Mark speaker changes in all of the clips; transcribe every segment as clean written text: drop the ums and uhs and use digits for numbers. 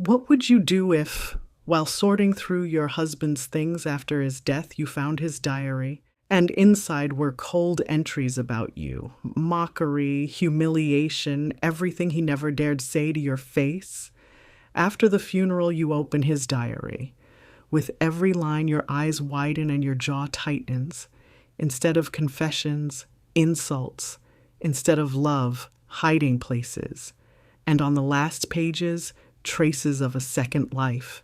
Speaker 1: What would you do if, while sorting through your husband's things after his death, you found his diary, and inside were cold entries about you, mockery, humiliation, everything he never dared say to your face? After the funeral, you open his diary. With every line, your eyes widen and your jaw tightens. Instead of confessions, insults. Instead of love, hiding places. And on the last pages, traces of a second life.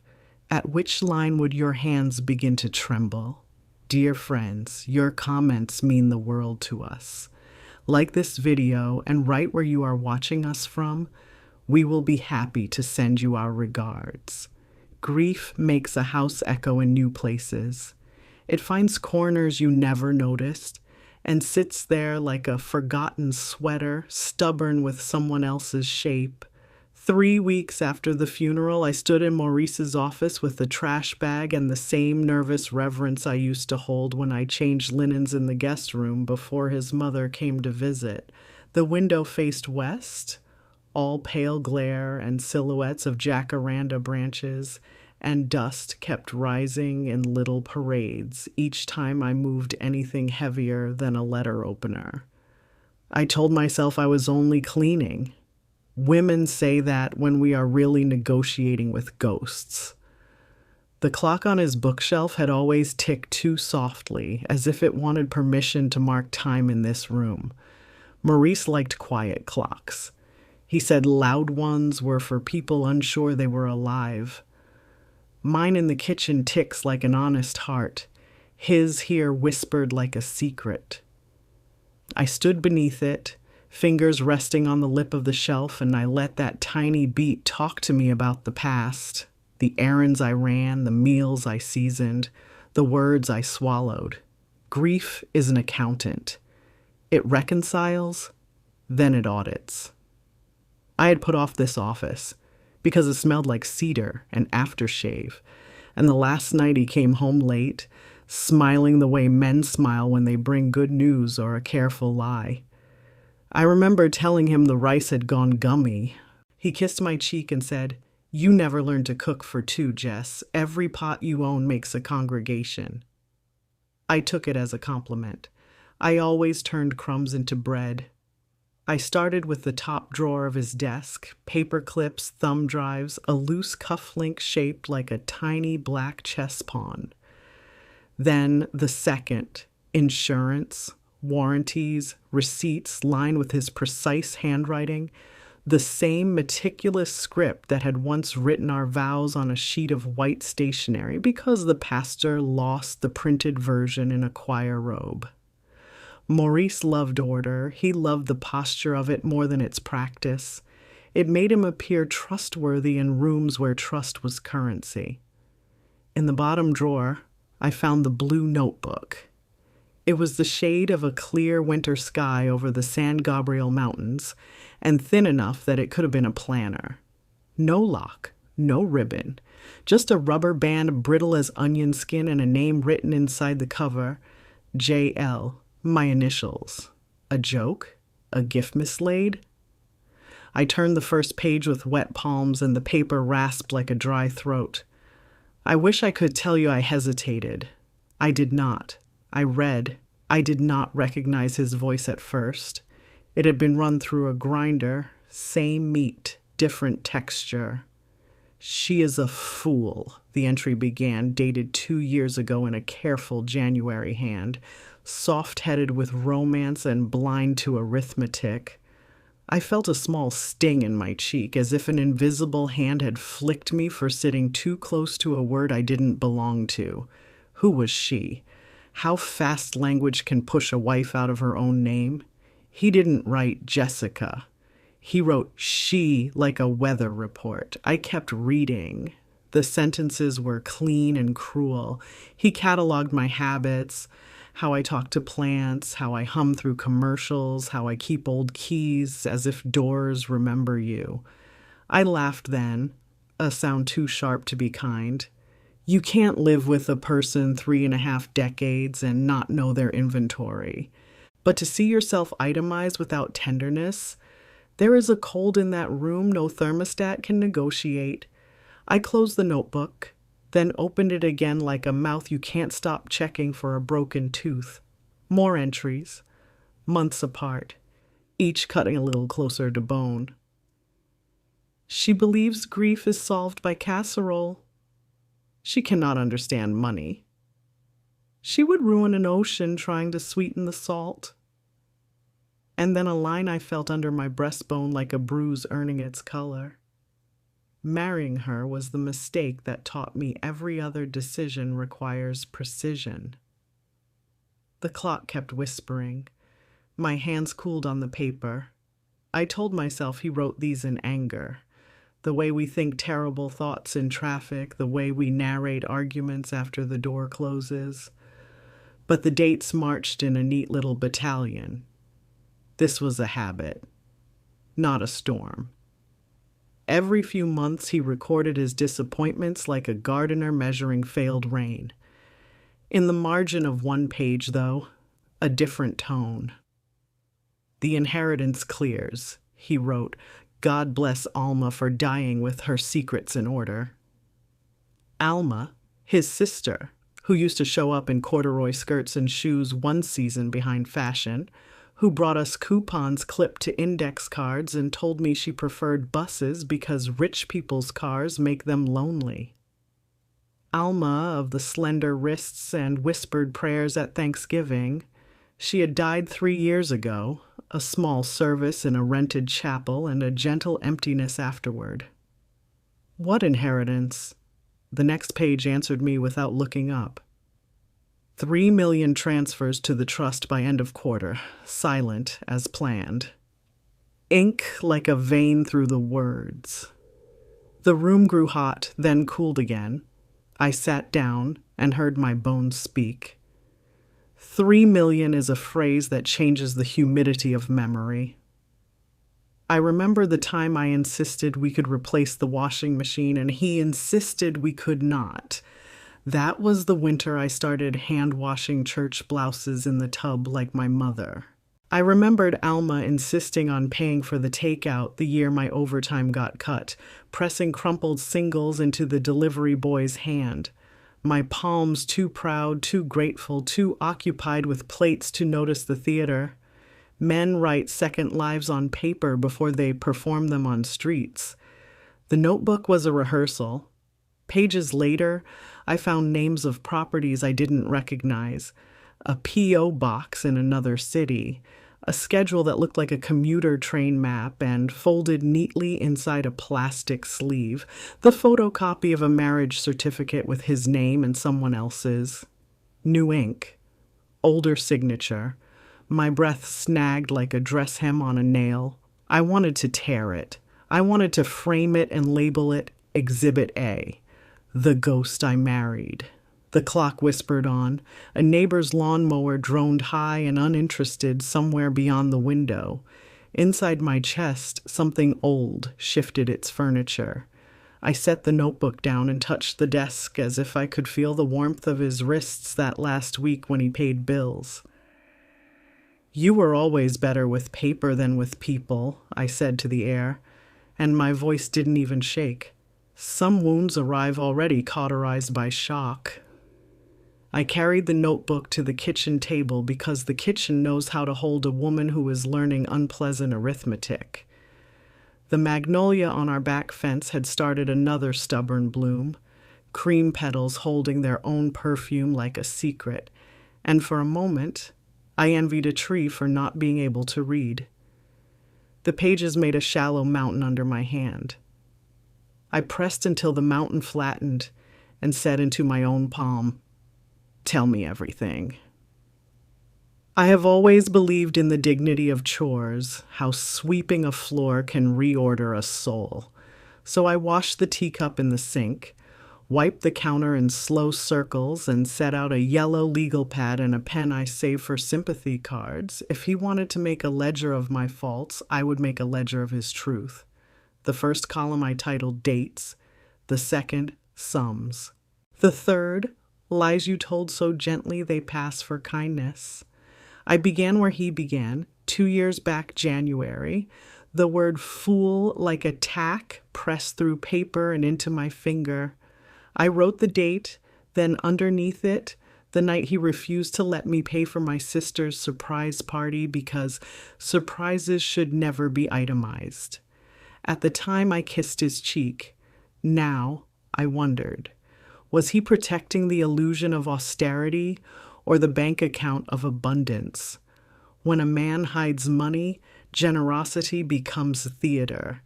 Speaker 1: At which line would your hands begin to tremble? Dear friends, your comments mean the world to us. Like this video and right where you are watching us from, we will be happy to send you our regards. Grief makes a house echo in new places. It finds corners you never noticed and sits there like a forgotten sweater, stubborn with someone else's shape. 3 weeks after the funeral, I stood in Maurice's office with the trash bag and the same nervous reverence I used to hold when I changed linens in the guest room before his mother came to visit. The window faced west, all pale glare and silhouettes of jacaranda branches, and dust kept rising in little parades each time I moved anything heavier than a letter opener. I told myself I was only cleaning. Women say that when we are really negotiating with ghosts. The clock on his bookshelf had always ticked too softly, as if it wanted permission to mark time in this room. Maurice liked quiet clocks. He said loud ones were for people unsure they were alive. Mine in the kitchen ticks like an honest heart. His here whispered like a secret. I stood beneath it, fingers resting on the lip of the shelf, and I let that tiny beat talk to me about the past, the errands I ran, the meals I seasoned, the words I swallowed. Grief is an accountant. It reconciles, then it audits. I had put off this office because it smelled like cedar and aftershave, and the last night he came home late, smiling the way men smile when they bring good news or a careful lie. I remember telling him the rice had gone gummy. He kissed my cheek and said, "You never learned to cook for two, Jess. Every pot you own makes a congregation." I took it as a compliment. I always turned crumbs into bread. I started with the top drawer of his desk, paper clips, thumb drives, a loose cufflink shaped like a tiny black chess pawn. Then the second, insurance, warranties, receipts lined with his precise handwriting, the same meticulous script that had once written our vows on a sheet of white stationery because the pastor lost the printed version in a choir robe. Maurice loved order. He loved the posture of it more than its practice. It made him appear trustworthy in rooms where trust was currency. In the bottom drawer, I found the blue notebook. It was the shade of a clear winter sky over the San Gabriel Mountains, and thin enough that it could have been a planner. No lock, no ribbon, just a rubber band brittle as onion skin and a name written inside the cover, J.L., my initials. A joke? A gift mislaid? I turned the first page with wet palms and the paper rasped like a dry throat. I wish I could tell you I hesitated. I did not. I read. I did not recognize his voice at first. It had been run through a grinder. Same meat, different texture. "She is a fool," the entry began, dated 2 years ago in a careful January hand, soft-headed with romance and blind to arithmetic. I felt a small sting in my cheek, as if an invisible hand had flicked me for sitting too close to a word I didn't belong to. Who was she? How fast language can push a wife out of her own name. He didn't write Jessica. He wrote she like a weather report. I kept reading. The sentences were clean and cruel. He cataloged my habits, how I talk to plants, how I hum through commercials, how I keep old keys as if doors remember you. I laughed then, a sound too sharp to be kind. You can't live with a person 3.5 decades and not know their inventory. But to see yourself itemized without tenderness, there is a cold in that room no thermostat can negotiate. I closed the notebook, then opened it again like a mouth you can't stop checking for a broken tooth. More entries, months apart, each cutting a little closer to bone. She believes grief is solved by casserole. She cannot understand money. She would ruin an ocean trying to sweeten the salt. And then a line I felt under my breastbone like a bruise earning its color. Marrying her was the mistake that taught me every other decision requires precision. The clock kept whispering. My hands cooled on the paper. I told myself he wrote these in anger. The way we think terrible thoughts in traffic, the way we narrate arguments after the door closes. But the dates marched in a neat little battalion. This was a habit, not a storm. Every few months he recorded his disappointments like a gardener measuring failed rain. In the margin of one page, though, a different tone. The inheritance clears, he wrote. God bless Alma for dying with her secrets in order. Alma, his sister, who used to show up in corduroy skirts and shoes one season behind fashion, who brought us coupons clipped to index cards and told me she preferred buses because rich people's cars make them lonely. Alma of the slender wrists and whispered prayers at Thanksgiving, she had died 3 years ago, a small service in a rented chapel and a gentle emptiness afterward. What inheritance? The next page answered me without looking up. 3 million transfers to the trust by end of quarter, silent as planned. Ink like a vein through the words. The room grew hot, then cooled again. I sat down and heard my bones speak. 3 million is a phrase that changes the humidity of memory. I remember the time I insisted we could replace the washing machine and he insisted we could not. That was the winter I started hand-washing church blouses in the tub like my mother. I remembered Alma insisting on paying for the takeout the year my overtime got cut, pressing crumpled singles into the delivery boy's hand. My palms too proud, too grateful, too occupied with plates to notice the theater. Men write second lives on paper before they perform them on streets. The notebook was a rehearsal. Pages later, I found names of properties I didn't recognize. A P.O. box in another city, a schedule that looked like a commuter train map and folded neatly inside a plastic sleeve, the photocopy of a marriage certificate with his name and someone else's. New ink. Older signature. My breath snagged like a dress hem on a nail. I wanted to tear it. I wanted to frame it and label it Exhibit A. The ghost I married. The clock whispered on. A neighbor's lawnmower droned high and uninterested somewhere beyond the window. Inside my chest, something old shifted its furniture. I set the notebook down and touched the desk as if I could feel the warmth of his wrists that last week when he paid bills. You were always better with paper than with people, I said to the air, and my voice didn't even shake. Some wounds arrive already cauterized by shock. I carried the notebook to the kitchen table because the kitchen knows how to hold a woman who is learning unpleasant arithmetic. The magnolia on our back fence had started another stubborn bloom, cream petals holding their own perfume like a secret, and for a moment, I envied a tree for not being able to read. The pages made a shallow mountain under my hand. I pressed until the mountain flattened and said into my own palm, "Tell me everything." I have always believed in the dignity of chores, how sweeping a floor can reorder a soul. So I washed the teacup in the sink, wiped the counter in slow circles, and set out a yellow legal pad and a pen I saved for sympathy cards. If he wanted to make a ledger of my faults, I would make a ledger of his truth. The first column I titled Dates, the second, Sums. The third, Lies you told so gently they pass for kindness. I began where he began, 2 years back January, The word fool, like a tack, pressed through paper and into my finger. I wrote the date, then underneath it, the night he refused to let me pay for my sister's surprise party because surprises should never be itemized. At the time, I kissed his cheek. Now, I wondered, was he protecting the illusion of austerity or the bank account of abundance? When a man hides money, generosity becomes theater,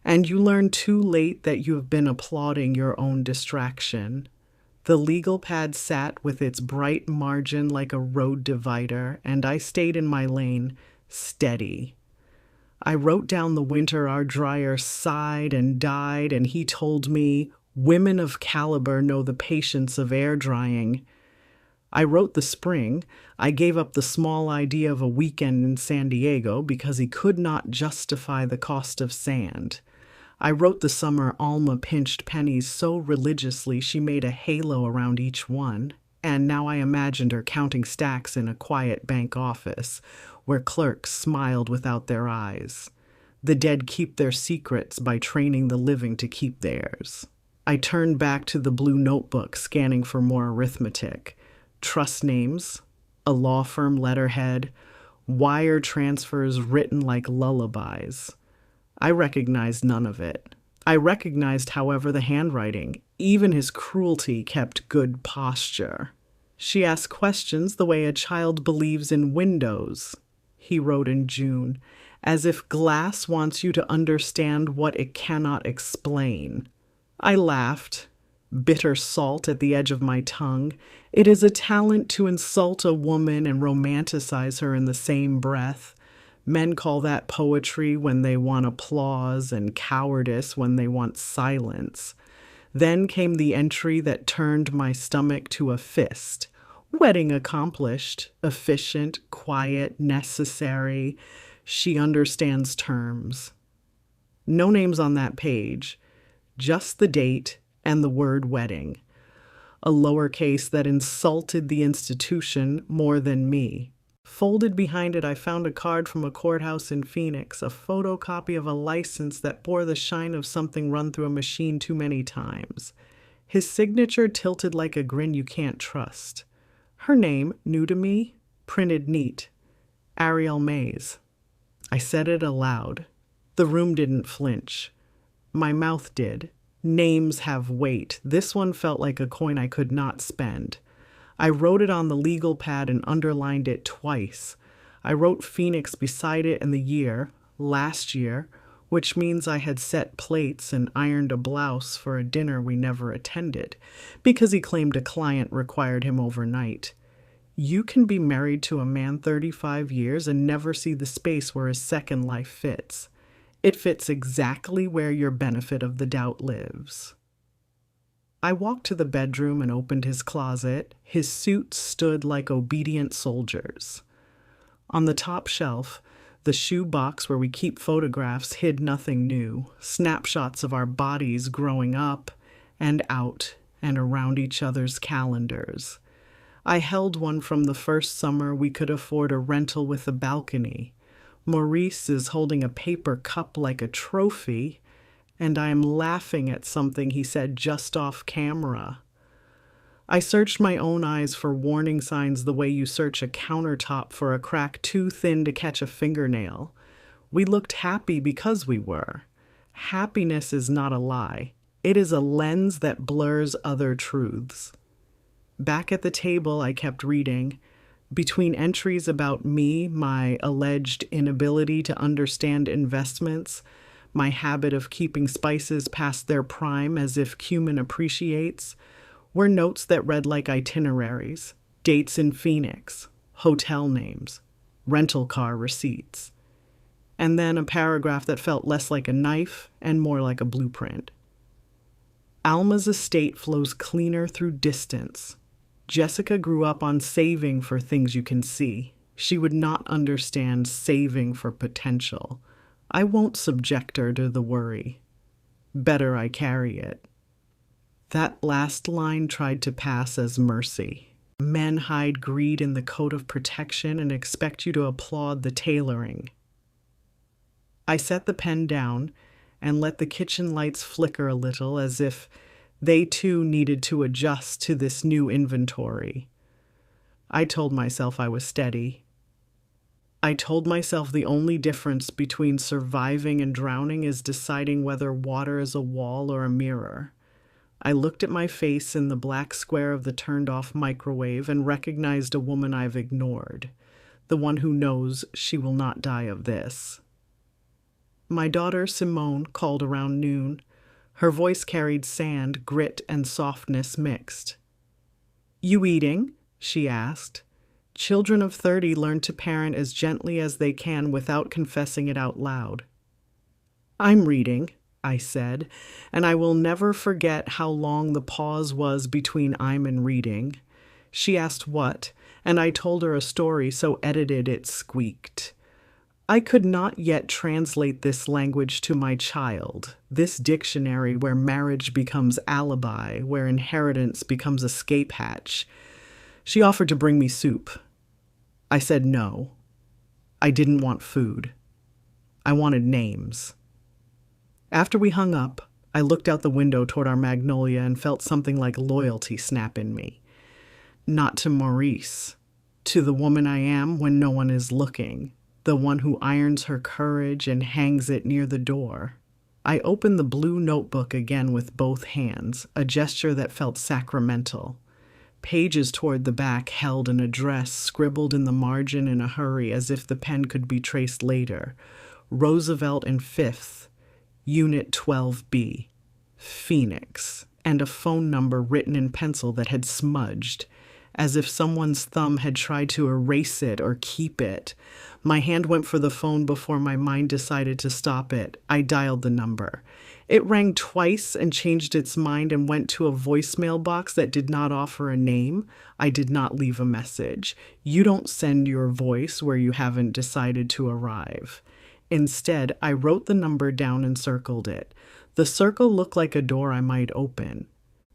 Speaker 1: and you learn too late that you have been applauding your own distraction. The legal pad sat with its bright margin like a road divider, and I stayed in my lane, steady. I wrote down the winter our dryer sighed and died, and he told me, women of caliber know the patience of air drying. I wrote the spring. I gave up the small idea of a weekend in San Diego because he could not justify the cost of sand. I wrote the summer Alma pinched pennies so religiously she made a halo around each one, and now I imagined her counting stacks in a quiet bank office where clerks smiled without their eyes. The dead keep their secrets by training the living to keep theirs. I turned back to the blue notebook, scanning for more arithmetic. Trust names, a law firm letterhead, wire transfers written like lullabies. I recognized none of it. I recognized, however, the handwriting. Even his cruelty kept good posture. She asked questions the way a child believes in windows, he wrote in June, as if glass wants you to understand what it cannot explain. I laughed, bitter salt at the edge of my tongue. It is a talent to insult a woman and romanticize her in the same breath. Men call that poetry when they want applause and cowardice when they want silence. Then came the entry that turned my stomach to a fist. Wedding accomplished, efficient, quiet, necessary. She understands terms. No names on that page, just the date and the word wedding. A lowercase that insulted the institution more than me. Folded behind it, I found a card from a courthouse in Phoenix, a photocopy of a license that bore the shine of something run through a machine too many times. His signature tilted like a grin you can't trust. Her name, new to me, printed neat. Ariel Mays. I said it aloud. The room didn't flinch. My mouth did. Names have weight. This one felt like a coin I could not spend. I wrote it on the legal pad and underlined it twice. I wrote Phoenix beside it and the year, last year, which means I had set plates and ironed a blouse for a dinner we never attended, because he claimed a client required him overnight. You can be married to a man 35 years and never see the space where his second life fits. It fits exactly where your benefit of the doubt lives. I walked to the bedroom and opened his closet. His suits stood like obedient soldiers. On the top shelf, the shoe box where we keep photographs hid nothing new, snapshots of our bodies growing up and out and around each other's calendars. I held one from the first summer we could afford a rental with a balcony. Maurice is holding a paper cup like a trophy, and I am laughing at something he said just off camera. I searched my own eyes for warning signs the way you search a countertop for a crack too thin to catch a fingernail. We looked happy because we were. Happiness is not a lie. It is a lens that blurs other truths. Back at the table, I kept reading. Between entries about me, my alleged inability to understand investments, my habit of keeping spices past their prime as if cumin appreciates, were notes that read like itineraries, dates in Phoenix, hotel names, rental car receipts, and then a paragraph that felt less like a knife and more like a blueprint. Alma's estate flows cleaner through distance. Jessica grew up on saving for things you can see. She would not understand saving for potential. I won't subject her to the worry. Better I carry it. That last line tried to pass as mercy. Men hide greed in the coat of protection and expect you to applaud the tailoring. I set the pen down and let the kitchen lights flicker a little as if they too needed to adjust to this new inventory. I told myself I was steady. I told myself the only difference between surviving and drowning is deciding whether water is a wall or a mirror. I looked at my face in the black square of the turned-off microwave and recognized a woman I've ignored, the one who knows she will not die of this. My daughter Simone called around noon. Her voice carried sand, grit, and softness mixed. "You eating?" she asked. Children of 30 learn to parent as gently as they can without confessing it out loud. "I'm reading," I said, and I will never forget how long the pause was between I'm and reading. She asked what, and I told her a story so edited it squeaked. I could not yet translate this language to my child, this dictionary where marriage becomes alibi, where inheritance becomes escape hatch. She offered to bring me soup. I said no. I didn't want food. I wanted names. After we hung up, I looked out the window toward our magnolia and felt something like loyalty snap in me. Not to Maurice, to the woman I am when no one is looking, the one who irons her courage and hangs it near the door. I opened the blue notebook again with both hands, a gesture that felt sacramental. Pages toward the back held an address scribbled in the margin in a hurry as if the pen could be traced later. Roosevelt and 5th, Unit 12B, Phoenix, and a phone number written in pencil that had smudged, as if someone's thumb had tried to erase it or keep it. My hand went for the phone before my mind decided to stop it. I dialed the number. It rang twice and changed its mind and went to a voicemail box that did not offer a name. I did not leave a message. You don't send your voice where you haven't decided to arrive. Instead, I wrote the number down and circled it. The circle looked like a door I might open.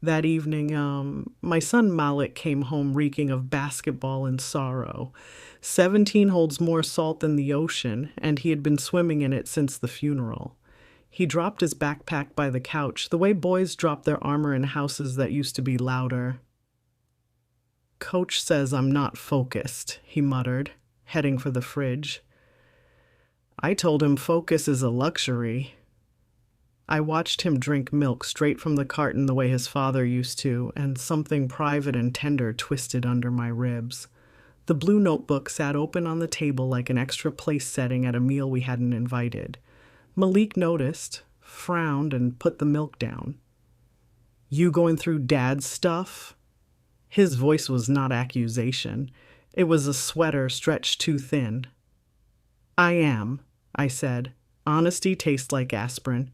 Speaker 1: That evening, my son Malik came home reeking of basketball and sorrow. 17 holds more salt than the ocean, and he had been swimming in it since the funeral. He dropped his backpack by the couch, the way boys drop their armor in houses that used to be louder. "Coach says I'm not focused," he muttered, heading for the fridge. I told him focus is a luxury. I watched him drink milk straight from the carton the way his father used to, and something private and tender twisted under my ribs. The blue notebook sat open on the table like an extra place setting at a meal we hadn't invited. Malik noticed, frowned, and put the milk down. "You going through Dad's stuff?" His voice was not accusation. It was a sweater stretched too thin. "I am," I said. Honesty tastes like aspirin.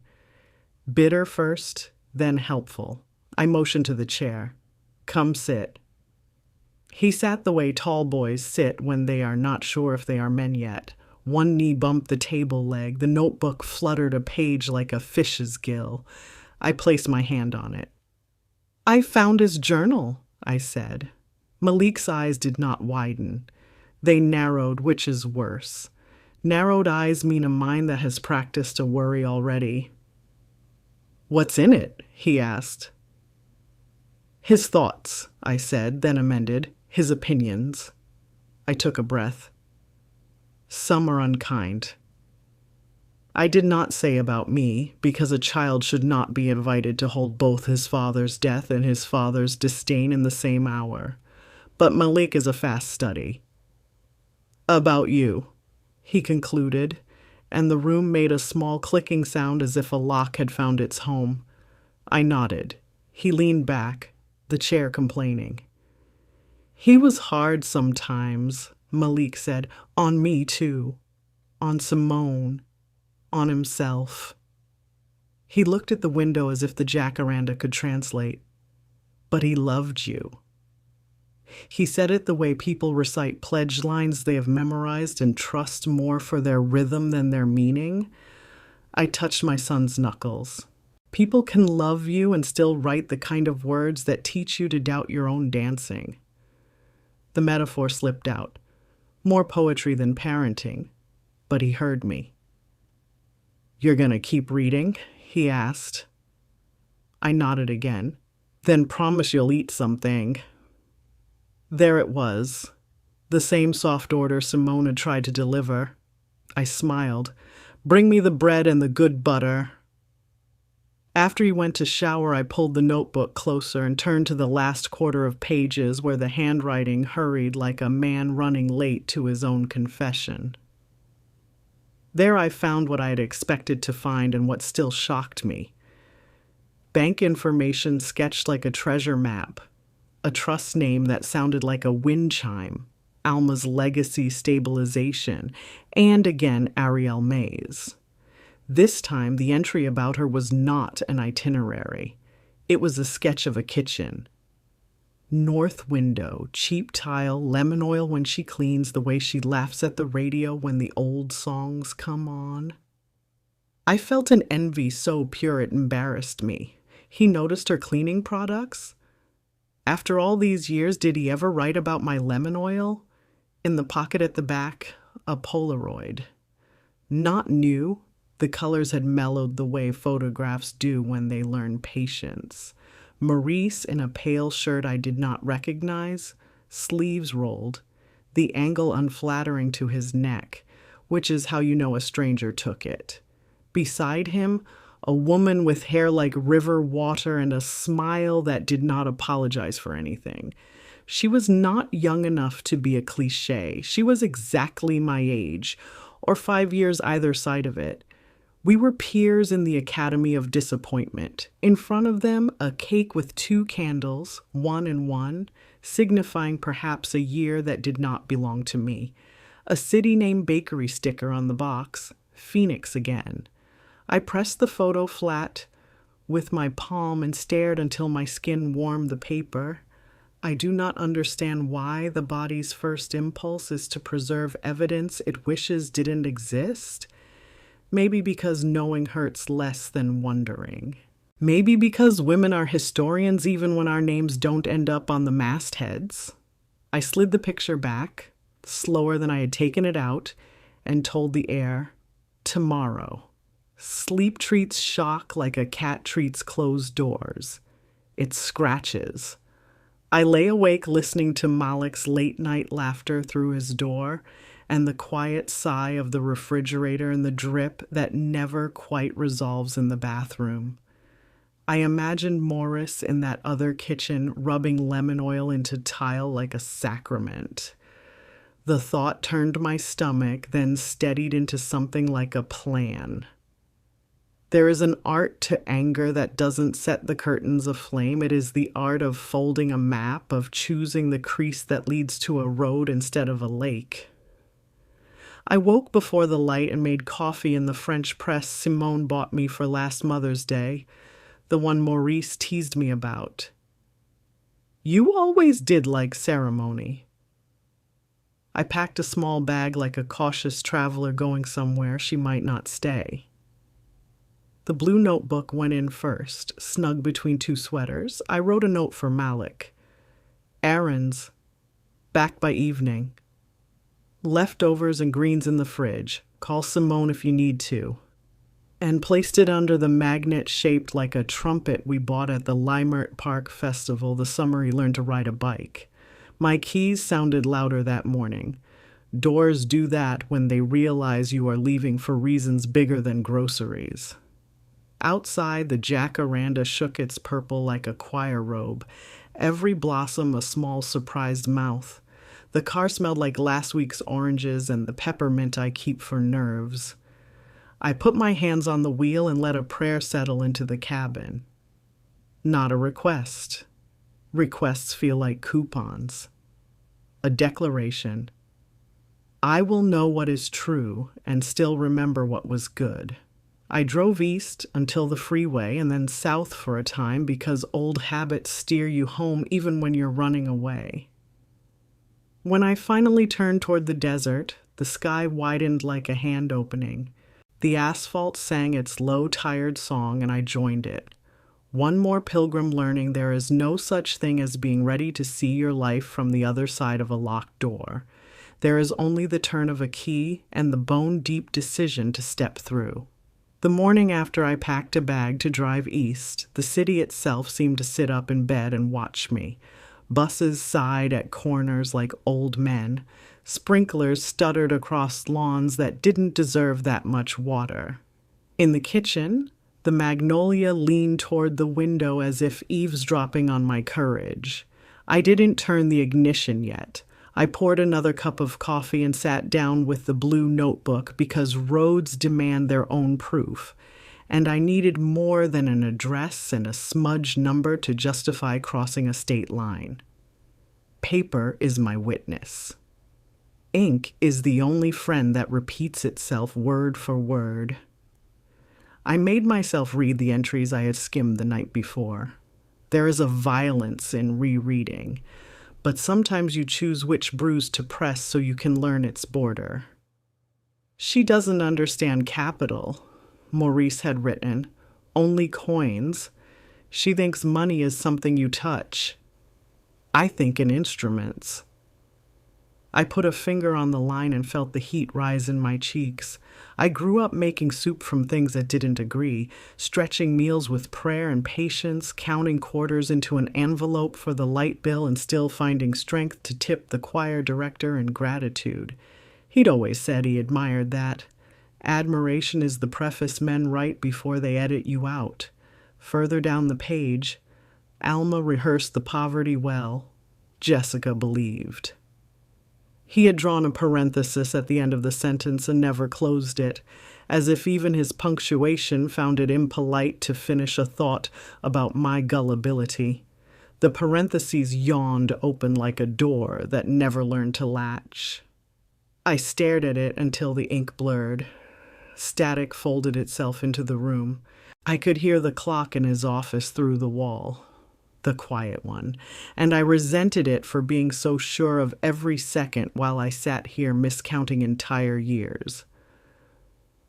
Speaker 1: Bitter first, then helpful. I motioned to the chair. "Come sit." He sat the way tall boys sit when they are not sure if they are men yet. One knee bumped the table leg. The notebook fluttered a page like a fish's gill. I placed my hand on it. "I found his journal," I said. Malik's eyes did not widen. They narrowed, which is worse. Narrowed eyes mean a mind that has practiced a worry already. "What's in it?" he asked. "His thoughts," I said, then amended. "His opinions." I took a breath. "Some are unkind." I did not say about me, because a child should not be invited to hold both his father's death and his father's disdain in the same hour. But Malik is a fast study. "About you," he concluded, and the room made a small clicking sound as if a lock had found its home. I nodded. He leaned back, the chair complaining. "He was hard sometimes," Malik said. "On me, too. On Simone. On himself." He looked at the window as if the jacaranda could translate. "But he loved you." He said it the way people recite pledge lines they have memorized and trust more for their rhythm than their meaning. I touched my son's knuckles. People can love you and still write the kind of words that teach you to doubt your own dancing. The metaphor slipped out. More poetry than parenting, but he heard me. "You're gonna keep reading?" he asked. I nodded again. "Then promise you'll eat something." There it was, the same soft order Simone had tried to deliver. I smiled. "Bring me the bread and the good butter." After he went to shower, I pulled the notebook closer and turned to the last quarter of pages where the handwriting hurried like a man running late to his own confession. There I found what I had expected to find and what still shocked me. Bank information sketched like a treasure map, a trust name that sounded like a wind chime, Alma's legacy stabilization, and again Ariel Mays. This time, the entry about her was not an itinerary. It was a sketch of a kitchen. North window, cheap tile, lemon oil when she cleans, the way she laughs at the radio when the old songs come on. I felt an envy so pure it embarrassed me. He noticed her cleaning products? After all these years, did he ever write about my lemon oil? In the pocket at the back, a Polaroid. Not new. The colors had mellowed the way photographs do when they learn patience. Maurice in a pale shirt I did not recognize, sleeves rolled, the angle unflattering to his neck, which is how you know a stranger took it. Beside him, a woman with hair like river water and a smile that did not apologize for anything. She was not young enough to be a cliché. She was exactly my age, or 5 years either side of it. We were peers in the Academy of Disappointment. In front of them, a cake with 2 candles, 1 and 1, signifying perhaps a year that did not belong to me. A city name bakery sticker on the box, Phoenix again. I pressed the photo flat with my palm and stared until my skin warmed the paper. I do not understand why the body's first impulse is to preserve evidence it wishes didn't exist. Maybe because knowing hurts less than wondering. Maybe because women are historians even when our names don't end up on the mastheads. I slid the picture back, slower than I had taken it out, and told the air, "Tomorrow." Sleep treats shock like a cat treats closed doors. It scratches. I lay awake listening to Malik's late-night laughter through his door, and the quiet sigh of the refrigerator and the drip that never quite resolves in the bathroom. I imagined Maurice in that other kitchen rubbing lemon oil into tile like a sacrament. The thought turned my stomach, then steadied into something like a plan. There is an art to anger that doesn't set the curtains aflame. It is the art of folding a map, of choosing the crease that leads to a road instead of a lake. I woke before the light and made coffee in the French press Simone bought me for last Mother's Day, the one Maurice teased me about. You always did like ceremony. I packed a small bag like a cautious traveler going somewhere she might not stay. The blue notebook went in first, snug between 2 sweaters. I wrote a note for Malik. Errands. Back by evening. Leftovers and greens in the fridge. Call Simone if you need to. And placed it under the magnet shaped like a trumpet we bought at the Limert Park Festival the summer he learned to ride a bike. My keys sounded louder that morning. Doors do that when they realize you are leaving for reasons bigger than groceries. Outside, the jacaranda shook its purple like a choir robe, every blossom a small surprised mouth. The car smelled like last week's oranges and the peppermint I keep for nerves. I put my hands on the wheel and let a prayer settle into the cabin. Not a request. Requests feel like coupons. A declaration. I will know what is true and still remember what was good. I drove east until the freeway and then south for a time because old habits steer you home even when you're running away. When I finally turned toward the desert, the sky widened like a hand opening. The asphalt sang its low, tired song and I joined it. One more pilgrim learning there is no such thing as being ready to see your life from the other side of a locked door. There is only the turn of a key and the bone-deep decision to step through. The morning after I packed a bag to drive east, the city itself seemed to sit up in bed and watch me. Buses sighed at corners like old men. Sprinklers stuttered across lawns that didn't deserve that much water. In the kitchen, the magnolia leaned toward the window as if eavesdropping on my courage. I didn't turn the ignition yet. I poured another cup of coffee and sat down with the blue notebook because roads demand their own proof, and I needed more than an address and a smudged number to justify crossing a state line. Paper is my witness. Ink is the only friend that repeats itself word for word. I made myself read the entries I had skimmed the night before. There is a violence in rereading, but sometimes you choose which bruise to press so you can learn its border. She doesn't understand capital, Maurice had written, only coins. She thinks money is something you touch. I think in instruments. I put a finger on the line and felt the heat rise in my cheeks. I grew up making soup from things that didn't agree, stretching meals with prayer and patience, counting quarters into an envelope for the light bill and still finding strength to tip the choir director in gratitude. He'd always said he admired that. Admiration is the preface men write before they edit you out. Further down the page, Alma rehearsed the poverty well. Jessica believed. He had drawn a parenthesis at the end of the sentence and never closed it, as if even his punctuation found it impolite to finish a thought about my gullibility. The parentheses yawned open like a door that never learned to latch. I stared at it until the ink blurred. Static folded itself into the room. I could hear the clock in his office through the wall. The quiet one, and I resented it for being so sure of every second while I sat here miscounting entire years.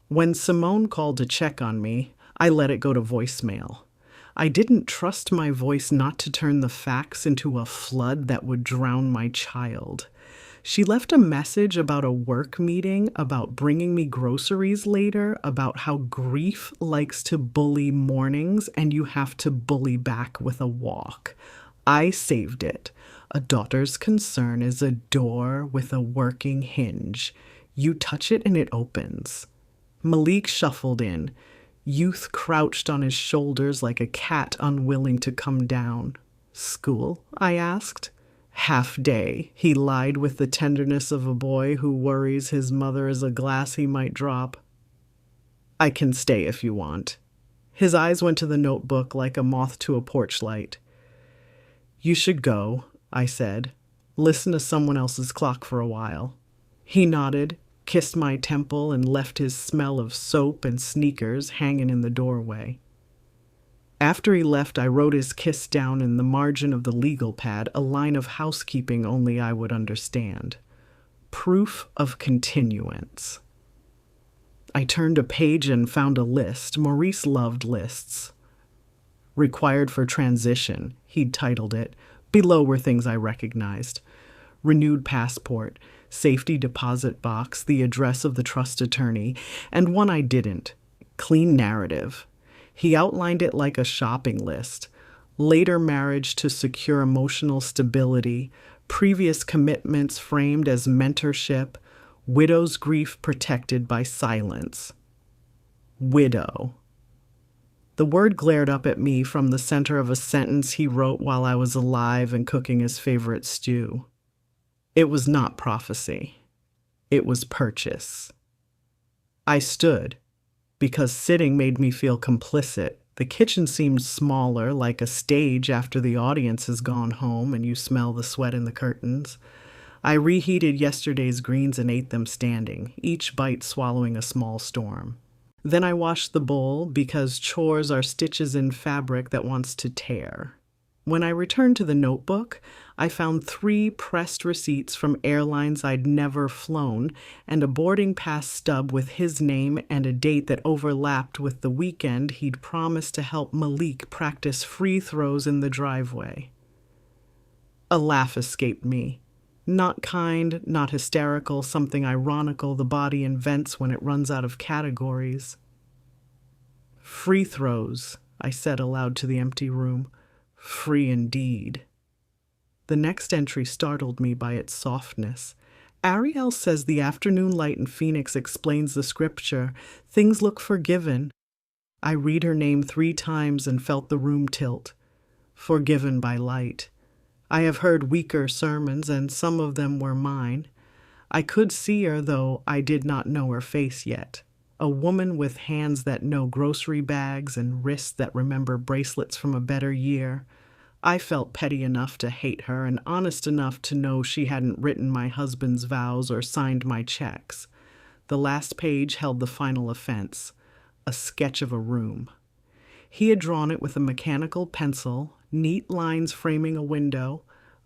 Speaker 1: When Simone called to check on me, I let it go to voicemail. I didn't trust my voice not to turn the facts into a flood that would drown my child. She left a message about a work meeting, about bringing me groceries later, about how grief likes to bully mornings and you have to bully back with a walk. I saved it. A daughter's concern is a door with a working hinge. You touch it and it opens. Malik shuffled in. Youth crouched on his shoulders like a cat unwilling to come down. School? I asked. Half day, he lied with the tenderness of a boy who worries his mother is a glass he might drop. I can stay if you want. His eyes went to the notebook like a moth to a porch light. You should go, I said. Listen to someone else's clock for a while. He nodded, kissed my temple, and left his smell of soap and sneakers hanging in the doorway. After he left, I wrote his kiss down in the margin of the legal pad, a line of housekeeping only I would understand. Proof of continuance. I turned a page and found a list. Maurice loved lists. Required for transition, he'd titled it. Below were things I recognized. Renewed passport, safety deposit box, the address of the trust attorney, and one I didn't. Clean narrative. He outlined it like a shopping list. Later marriage to secure emotional stability, previous commitments framed as mentorship, widow's grief protected by silence. Widow. The word glared up at me from the center of a sentence he wrote while I was alive and cooking his favorite stew. It was not prophecy. It was purchase. I stood. Because sitting made me feel complicit. The kitchen seemed smaller, like a stage after the audience has gone home and you smell the sweat in the curtains. I reheated yesterday's greens and ate them standing, each bite swallowing a small storm. Then I washed the bowl because chores are stitches in fabric that wants to tear. When I returned to the notebook, I found 3 pressed receipts from airlines I'd never flown and a boarding pass stub with his name and a date that overlapped with the weekend he'd promised to help Malik practice free throws in the driveway. A laugh escaped me. Not kind, not hysterical, something ironical the body invents when it runs out of categories. Free throws, I said aloud to the empty room. Free indeed. The next entry startled me by its softness. Ariel says the afternoon light in Phoenix explains the scripture. Things look forgiven. I read her name 3 times and felt the room tilt. Forgiven by light. I have heard weaker sermons, and some of them were mine. I could see her, though I did not know her face yet. A woman with hands that know grocery bags and wrists that remember bracelets from a better year. I felt petty enough to hate her and honest enough to know she hadn't written my husband's vows or signed my checks. The last page held the final offense, a sketch of a room. He had drawn it with a mechanical pencil, neat lines framing a window,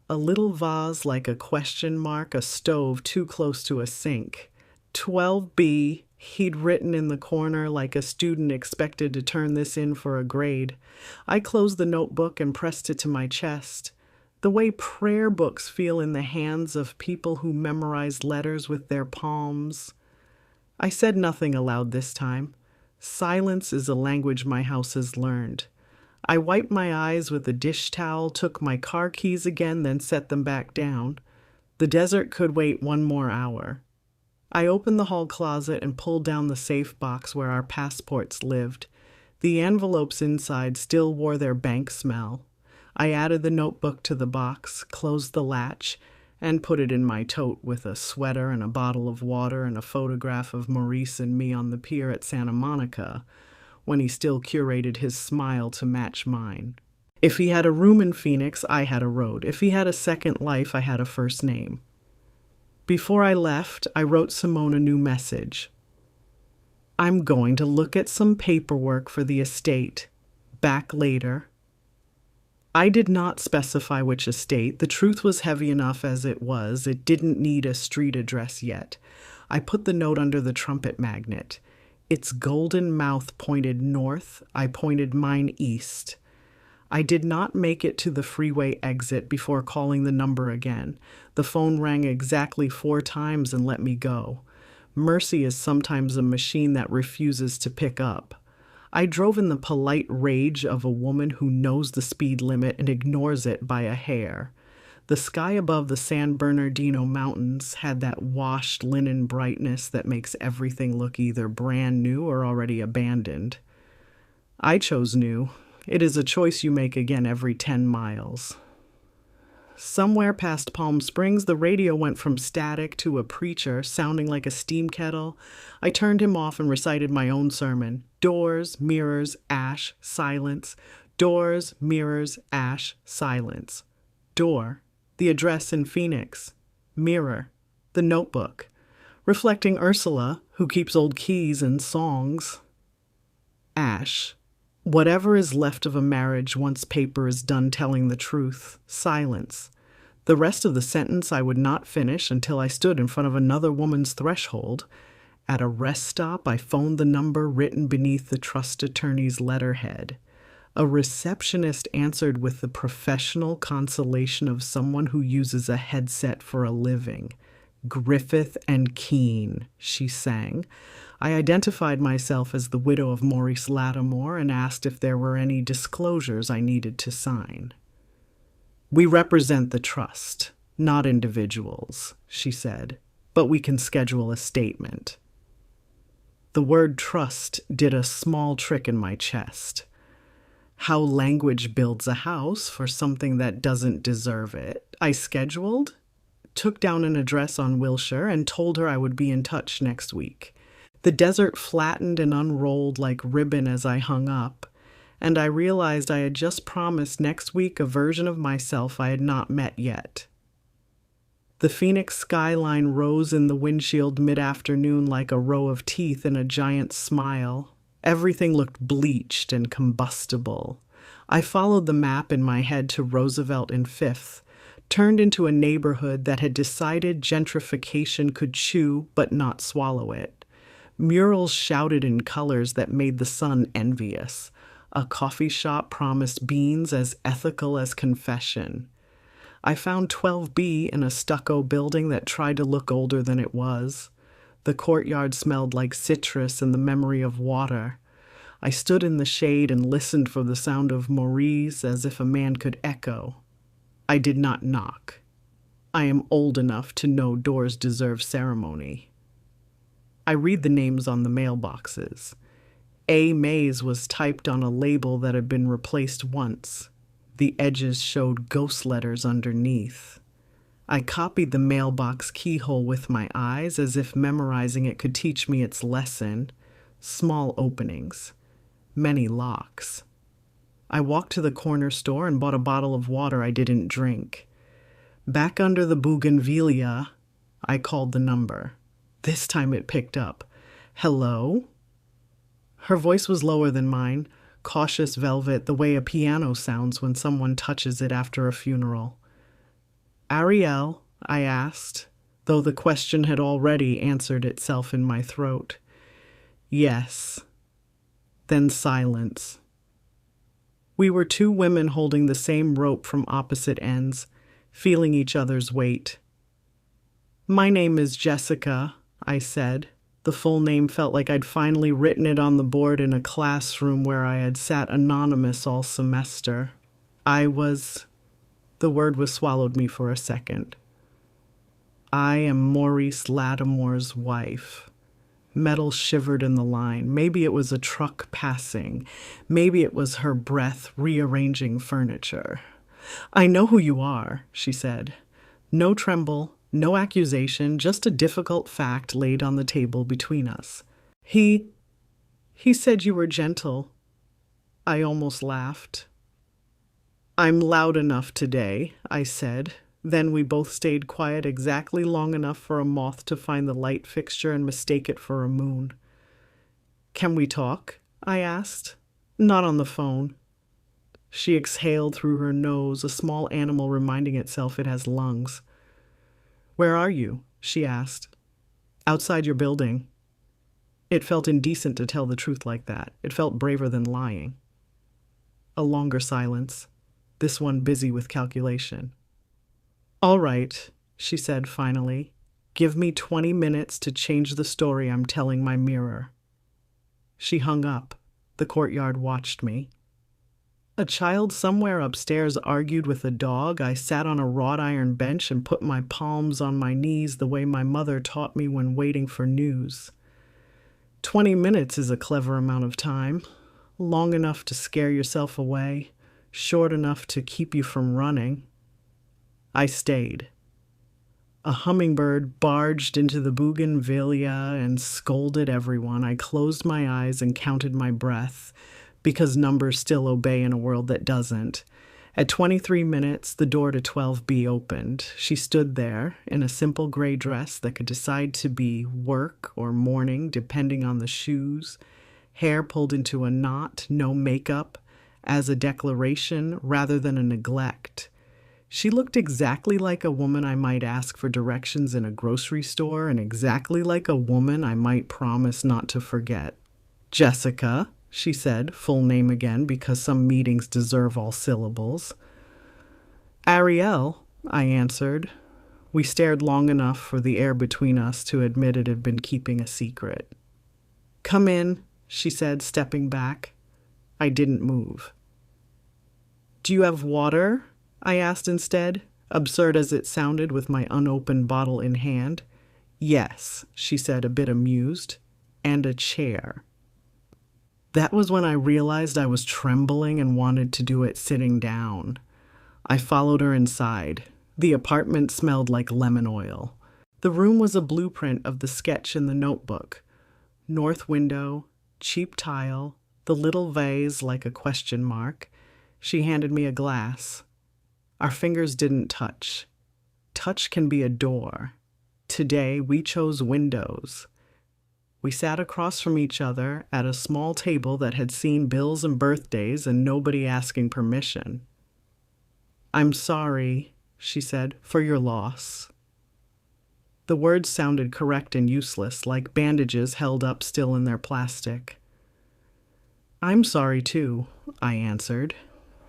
Speaker 1: a little vase like a question mark, a stove too close to a sink. 12B, he'd written in the corner like a student expected to turn this in for a grade. I closed the notebook and pressed it to my chest. The way prayer books feel in the hands of people who memorize letters with their palms. I said nothing aloud this time. Silence is a language my house has learned. I wiped my eyes with a dish towel, took my car keys again, then set them back down. The desert could wait 1 more hour. I opened the hall closet and pulled down the safe box where our passports lived. The envelopes inside still wore their bank smell. I added the notebook to the box, closed the latch, and put it in my tote with a sweater and a bottle of water and a photograph of Maurice and me on the pier at Santa Monica, when he still curated his smile to match mine. If he had a room in Phoenix, I had a road. If he had a second life, I had a first name. Before I left, I wrote Simone a new message. I'm going to look at some paperwork for the estate. Back later. I did not specify which estate. The truth was heavy enough as it was. It didn't need a street address yet. I put the note under the trumpet magnet. Its golden mouth pointed north. I pointed mine east. I did not make it to the freeway exit before calling the number again. The phone rang exactly 4 times and let me go. Mercy is sometimes a machine that refuses to pick up. I drove in the polite rage of a woman who knows the speed limit and ignores it by a hair. The sky above the San Bernardino Mountains had that washed linen brightness that makes everything look either brand new or already abandoned. I chose new. It is a choice you make again every 10 miles. Somewhere past Palm Springs, the radio went from static to a preacher sounding like a steam kettle. I turned him off and recited my own sermon. Doors, mirrors, ash, silence. Doors, mirrors, ash, silence. Door, the address in Phoenix. Mirror, the notebook, reflecting Ursula, who keeps old keys and songs. Ash, whatever is left of a marriage once paper is done telling the truth. Silence. The rest of the sentence I would not finish until I stood in front of another woman's threshold. At a rest stop, I phoned the number written beneath the trust attorney's letterhead. A receptionist answered with the professional consolation of someone who uses a headset for a living. Griffith and Keene, she sang. I identified myself as the widow of Maurice Lattimore and asked if there were any disclosures I needed to sign. We represent the trust, not individuals, she said, but we can schedule a statement. The word trust did a small trick in my chest. How language builds a house for something that doesn't deserve it. I scheduled, took down an address on Wilshire, and told her I would be in touch next week. The desert flattened and unrolled like ribbon as I hung up, and I realized I had just promised next week a version of myself I had not met yet. The Phoenix skyline rose in the windshield mid-afternoon like a row of teeth in a giant smile. Everything looked bleached and combustible. I followed the map in my head to Roosevelt and Fifth, turned into a neighborhood that had decided gentrification could chew but not swallow it. Murals shouted in colors that made the sun envious. A coffee shop promised beans as ethical as confession. I found 12B in a stucco building that tried to look older than it was. The courtyard smelled like citrus and the memory of water. I stood in the shade and listened for the sound of Maurice as if a man could echo. I did not knock. I am old enough to know doors deserve ceremony. I read the names on the mailboxes. A. Mays was typed on a label that had been replaced once. The edges showed ghost letters underneath. I copied the mailbox keyhole with my eyes as if memorizing it could teach me its lesson. Small openings. Many locks. I walked to the corner store and bought a bottle of water I didn't drink. Back under the bougainvillea, I called the number. This time it picked up. Hello? Her voice was lower than mine, cautious velvet, the way a piano sounds when someone touches it after a funeral. Ariel, I asked, though the question had already answered itself in my throat. Yes. Then silence. We were two women holding the same rope from opposite ends, feeling each other's weight. My name is Jessica, I said. The full name felt like I'd finally written it on the board in a classroom where I had sat anonymous all semester. The word was swallowed me for a second. I am Maurice Lattimore's wife. Metal shivered in the line. Maybe it was a truck passing. Maybe it was her breath rearranging furniture. I know who you are, she said. No tremble, no accusation, just a difficult fact laid on the table between us. He said you were gentle. I almost laughed. I'm loud enough today, I said. Then we both stayed quiet exactly long enough for a moth to find the light fixture and mistake it for a moon. Can we talk? I asked. Not on the phone. She exhaled through her nose, a small animal reminding itself it has lungs. Where are you? She asked. Outside your building. It felt indecent to tell the truth like that. It felt braver than lying. A longer silence, this one busy with calculation. All right, she said finally. Give me 20 minutes to change the story I'm telling my mirror. She hung up. The courtyard watched me. A child somewhere upstairs argued with a dog. I sat on a wrought iron bench and put my palms on my knees the way my mother taught me when waiting for news. 20 minutes is a clever amount of time. Long enough to scare yourself away, short enough to keep you from running. I stayed. A hummingbird barged into the bougainvillea and scolded everyone. I closed my eyes and counted my breath, because numbers still obey in a world that doesn't. At 23 minutes, the door to 12B opened. She stood there in a simple gray dress that could decide to be work or morning, depending on the shoes, hair pulled into a knot, no makeup, as a declaration rather than a neglect. She looked exactly like a woman I might ask for directions in a grocery store, and exactly like a woman I might promise not to forget. Jessica, she said, full name again because some meetings deserve all syllables. Ariel, I answered. We stared long enough for the air between us to admit it had been keeping a secret. Come in, she said, stepping back. I didn't move. Do you have water? I asked instead, absurd as it sounded with my unopened bottle in hand. Yes, she said, a bit amused. And a chair. That was when I realized I was trembling and wanted to do it sitting down. I followed her inside. The apartment smelled like lemon oil. The room was a blueprint of the sketch in the notebook. North window, cheap tile, the little vase like a question mark. She handed me a glass. Our fingers didn't touch. Touch can be a door. Today, we chose windows. We sat across from each other at a small table that had seen bills and birthdays and nobody asking permission. I'm sorry, she said, for your loss. The words sounded correct and useless, like bandages held up still in their plastic. I'm sorry too, I answered,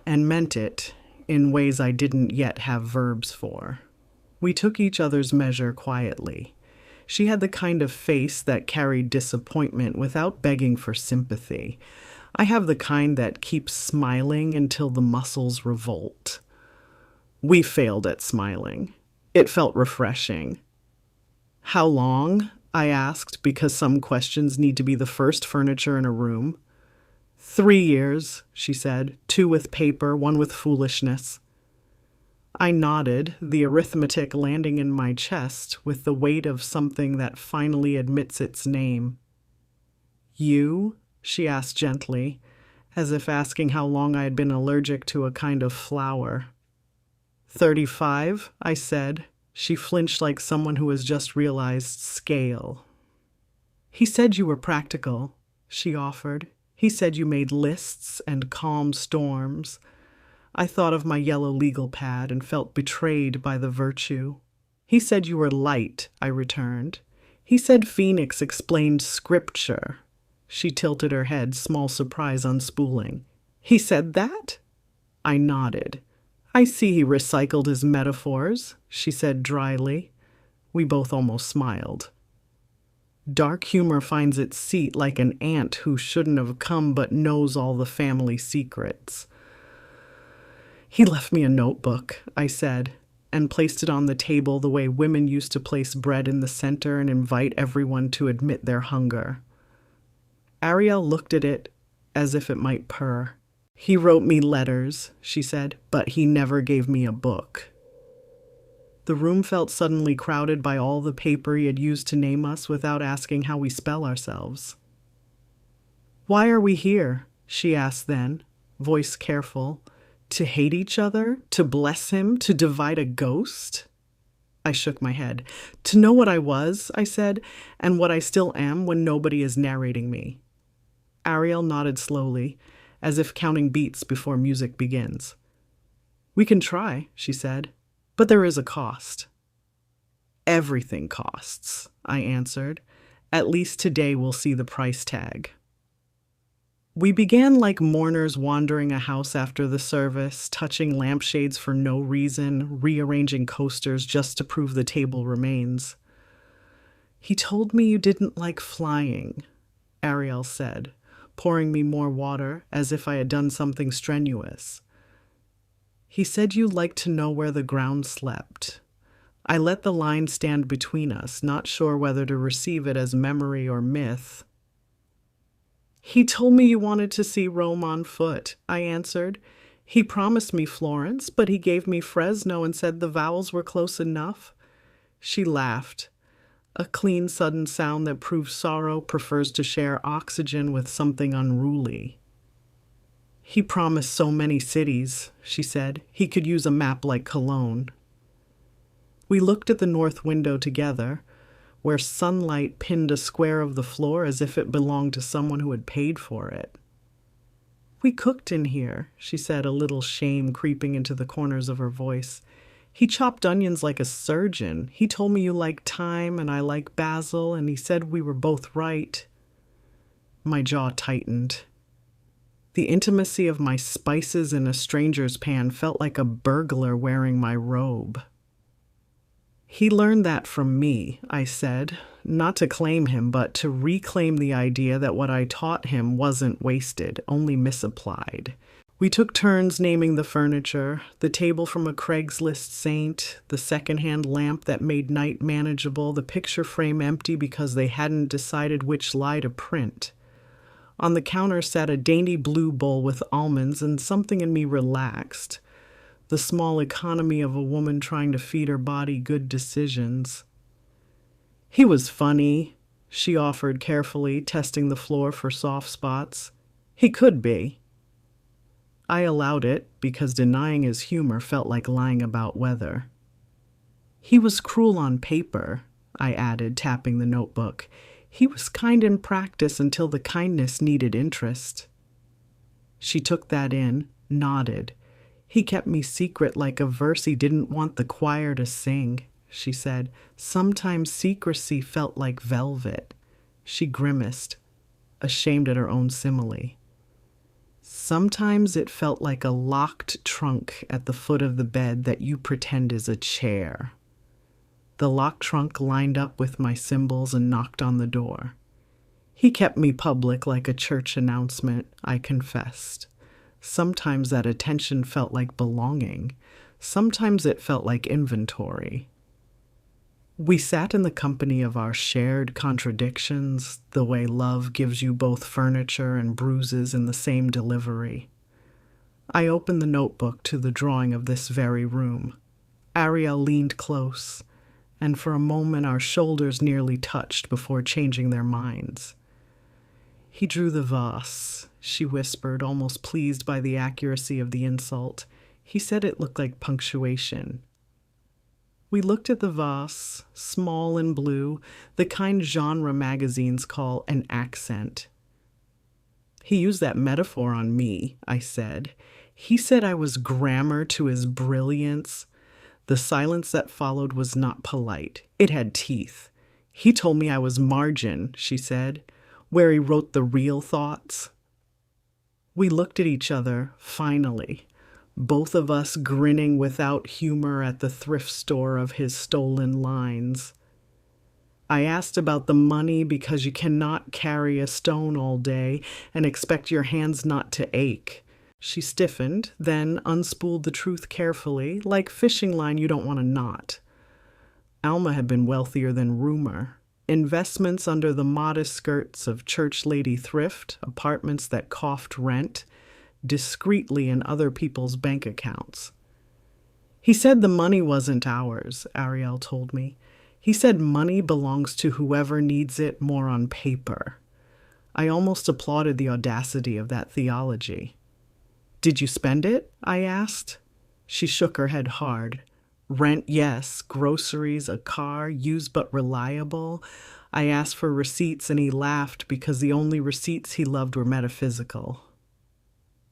Speaker 1: and meant it in ways I didn't yet have verbs for. We took each other's measure quietly. She had the kind of face that carried disappointment without begging for sympathy. I have the kind that keeps smiling until the muscles revolt. We failed at smiling. It felt refreshing. How long? I asked, because some questions need to be the first furniture in a room. 3 years, she said, 2 with paper, 1 with foolishness. I nodded, the arithmetic landing in my chest with the weight of something that finally admits its name. You? She asked gently, as if asking how long I had been allergic to a kind of flower. 35, I said. She flinched like someone who has just realized scale. He said you were practical, she offered. He said you made lists and calmed storms. I thought of my yellow legal pad and felt betrayed by the virtue. He said you were light, I returned. He said Phoenix explained scripture. She tilted her head, small surprise unspooling. He said that? I nodded. I see he recycled his metaphors, she said dryly. We both almost smiled. Dark humor finds its seat like an ant who shouldn't have come but knows all the family secrets. He left me a notebook, I said, and placed it on the table the way women used to place bread in the center and invite everyone to admit their hunger. Ariel looked at it as if it might purr. He wrote me letters, she said, but he never gave me a book. The room felt suddenly crowded by all the paper he had used to name us without asking how we spell ourselves. Why are we here? She asked then, voice careful. To hate each other? To bless him? To divide a ghost? I shook my head. To know what I was, I said, and what I still am when nobody is narrating me. Ariel nodded slowly, as if counting beats before music begins. We can try, she said, but there is a cost. Everything costs, I answered. At least today we'll see the price tag. We began like mourners wandering a house after the service, touching lampshades for no reason, rearranging coasters just to prove the table remains. He told me you didn't like flying, Ariel said, pouring me more water as if I had done something strenuous. He said you liked to know where the ground slept. I let the line stand between us, not sure whether to receive it as memory or myth. He told me you wanted to see Rome on foot, I answered. He promised me Florence, but he gave me Fresno and said the vowels were close enough. She laughed. A clean, sudden sound that proves sorrow prefers to share oxygen with something unruly. He promised so many cities, she said. He could use a map like Cologne. We looked at the north window together, where sunlight pinned a square of the floor as if it belonged to someone who had paid for it. We cooked in here, she said, a little shame creeping into the corners of her voice. He chopped onions like a surgeon. He told me you like thyme and I like basil, and he said we were both right. My jaw tightened. The intimacy of my spices in a stranger's pan felt like a burglar wearing my robe. He learned that from me, I said, not to claim him, but to reclaim the idea that what I taught him wasn't wasted, only misapplied. We took turns naming the furniture, the table from a Craigslist saint, the secondhand lamp that made night manageable, the picture frame empty because they hadn't decided which lie to print. On the counter sat a dainty blue bowl with almonds, and something in me relaxed. The small economy of a woman trying to feed her body good decisions. He was funny, she offered carefully, testing the floor for soft spots. He could be. I allowed it because denying his humor felt like lying about weather. He was cruel on paper, I added, tapping the notebook. He was kind in practice until the kindness needed interest. She took that in, nodded. He kept me secret like a verse he didn't want the choir to sing, she said. Sometimes secrecy felt like velvet. She grimaced, ashamed at her own simile. Sometimes it felt like a locked trunk at the foot of the bed that you pretend is a chair. The locked trunk lined up with my symbols and knocked on the door. He kept me public like a church announcement, I confessed. Sometimes that attention felt like belonging. Sometimes it felt like inventory. We sat in the company of our shared contradictions, the way love gives you both furniture and bruises in the same delivery. I opened the notebook to the drawing of this very room. Ariel leaned close, and for a moment our shoulders nearly touched before changing their minds. He drew the vase, she whispered, almost pleased by the accuracy of the insult. He said it looked like punctuation. We looked at the vase, small and blue, the kind genre magazines call an accent. He used that metaphor on me, I said. He said I was grammar to his brilliance. The silence that followed was not polite. It had teeth. He told me I was margin, she said, where he wrote the real thoughts. We looked at each other, finally, both of us grinning without humor at the thrift store of his stolen lines. I asked about the money because you cannot carry a stone all day and expect your hands not to ache. She stiffened, then unspooled the truth carefully, like fishing line you don't want to knot. Alma had been wealthier than rumor. Investments under the modest skirts of church lady thrift, apartments that coughed rent, discreetly in other people's bank accounts. He said the money wasn't ours, Ariel told me. He said money belongs to whoever needs it more on paper. I almost applauded the audacity of that theology. Did you spend it? I asked. She shook her head hard. Rent, yes. Groceries, a car, used but reliable. I asked for receipts and he laughed because the only receipts he loved were metaphysical.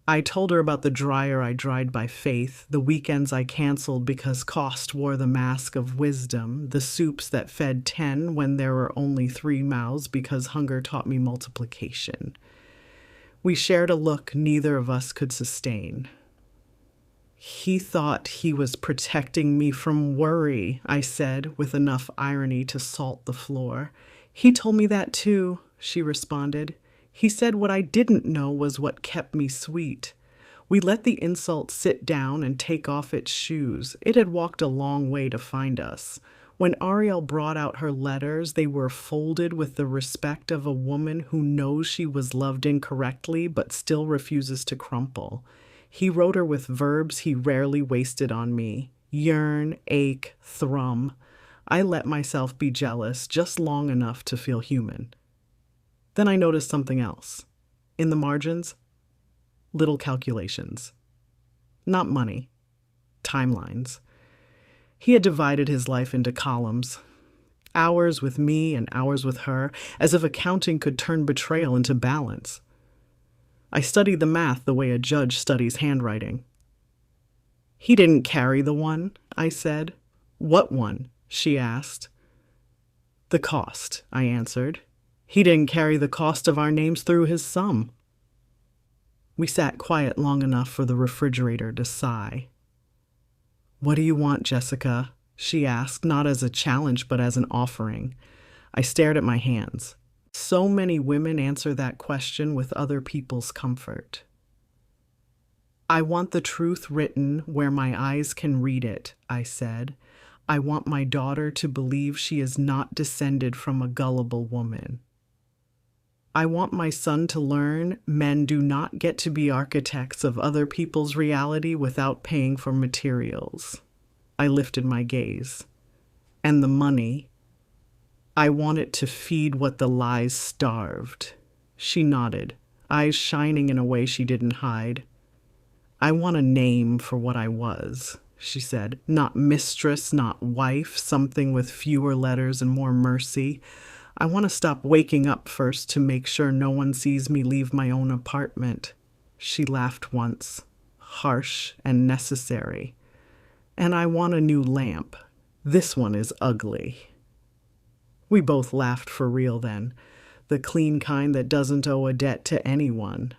Speaker 1: I told her about the dryer I dried by faith, the weekends I canceled because cost wore the mask of wisdom, the soups that fed 10 when there were only 3 mouths because hunger taught me multiplication. We shared a look neither of us could sustain. He thought he was protecting me from worry, I said, with enough irony to salt the floor. He told me that too, she responded. He said what I didn't know was what kept me sweet. We let the insult sit down and take off its shoes. It had walked a long way to find us. When Ariel brought out her letters, they were folded with the respect of a woman who knows she was loved incorrectly but still refuses to crumple. He wrote her with verbs he rarely wasted on me. Yearn, ache, thrum. I let myself be jealous just long enough to feel human. Then I noticed something else. In the margins, little calculations. Not money. Timelines. He had divided his life into columns. Hours with me and hours with her, as if accounting could turn betrayal into balance. I studied the math the way a judge studies handwriting. He didn't carry the one, I said. What one? She asked. The cost, I answered. He didn't carry the cost of our names through his sum. We sat quiet long enough for the refrigerator to sigh. What do you want, Jessica? She asked, not as a challenge but as an offering. I stared at my hands. So many women answer that question with other people's comfort. I want the truth written where my eyes can read it, I said. I want my daughter to believe she is not descended from a gullible woman. I want my son to learn men do not get to be architects of other people's reality without paying for materials. I lifted my gaze. And the money. I want it to feed what the lies starved. She nodded, eyes shining in a way she didn't hide. I want a name for what I was, she said. Not mistress, not wife, something with fewer letters and more mercy. I want to stop waking up first to make sure no one sees me leave my own apartment. She laughed once, harsh and necessary. And I want a new lamp. This one is ugly. We both laughed for real then, the clean kind that doesn't owe a debt to anyone.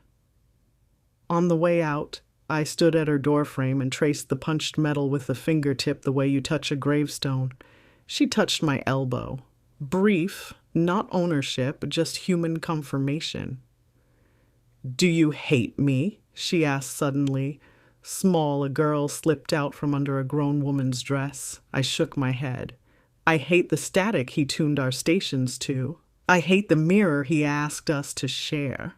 Speaker 1: On the way out, I stood at her doorframe and traced the punched metal with the fingertip the way you touch a gravestone. She touched my elbow. Brief, not ownership, just human confirmation. Do you hate me? She asked suddenly. Small, a girl slipped out from under a grown woman's dress. I shook my head. I hate the static he tuned our stations to. I hate the mirror he asked us to share.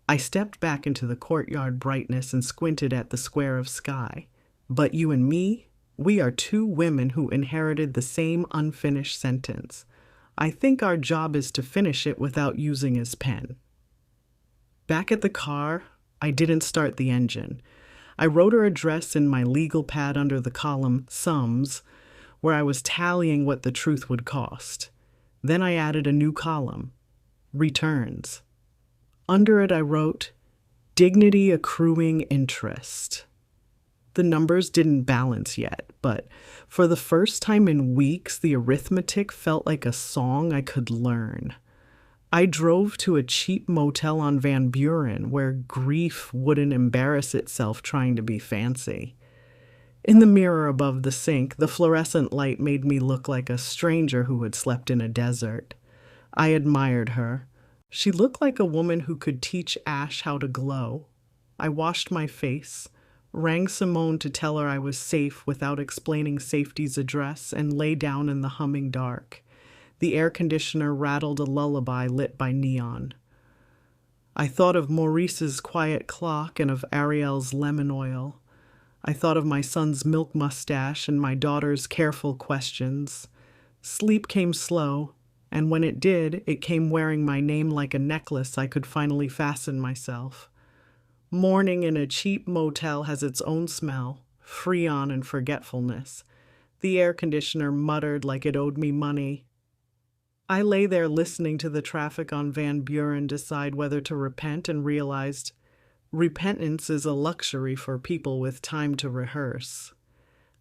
Speaker 1: I stepped back into the courtyard brightness and squinted at the square of sky. But you and me, we are two women who inherited the same unfinished sentence. I think our job is to finish it without using his pen. Back at the car, I didn't start the engine. I wrote her address in my legal pad under the column Sums, where I was tallying what the truth would cost. Then I added a new column, Returns. Under it I wrote, Dignity accruing interest. The numbers didn't balance yet, but for the first time in weeks, the arithmetic felt like a song I could learn. I drove to a cheap motel on Van Buren where grief wouldn't embarrass itself trying to be fancy. In the mirror above the sink, the fluorescent light made me look like a stranger who had slept in a desert. I admired her. She looked like a woman who could teach ash how to glow. I washed my face, rang Simone to tell her I was safe without explaining safety's address, and lay down in the humming dark. The air conditioner rattled a lullaby lit by neon. I thought of Maurice's quiet clock and of Ariel's lemon oil. I thought of my son's milk mustache and my daughter's careful questions. Sleep came slow, and when it did, it came wearing my name like a necklace I could finally fasten myself. Morning in a cheap motel has its own smell, freon and forgetfulness. The air conditioner muttered like it owed me money. I lay there listening to the traffic on Van Buren decide whether to repent and realized repentance is a luxury for people with time to rehearse.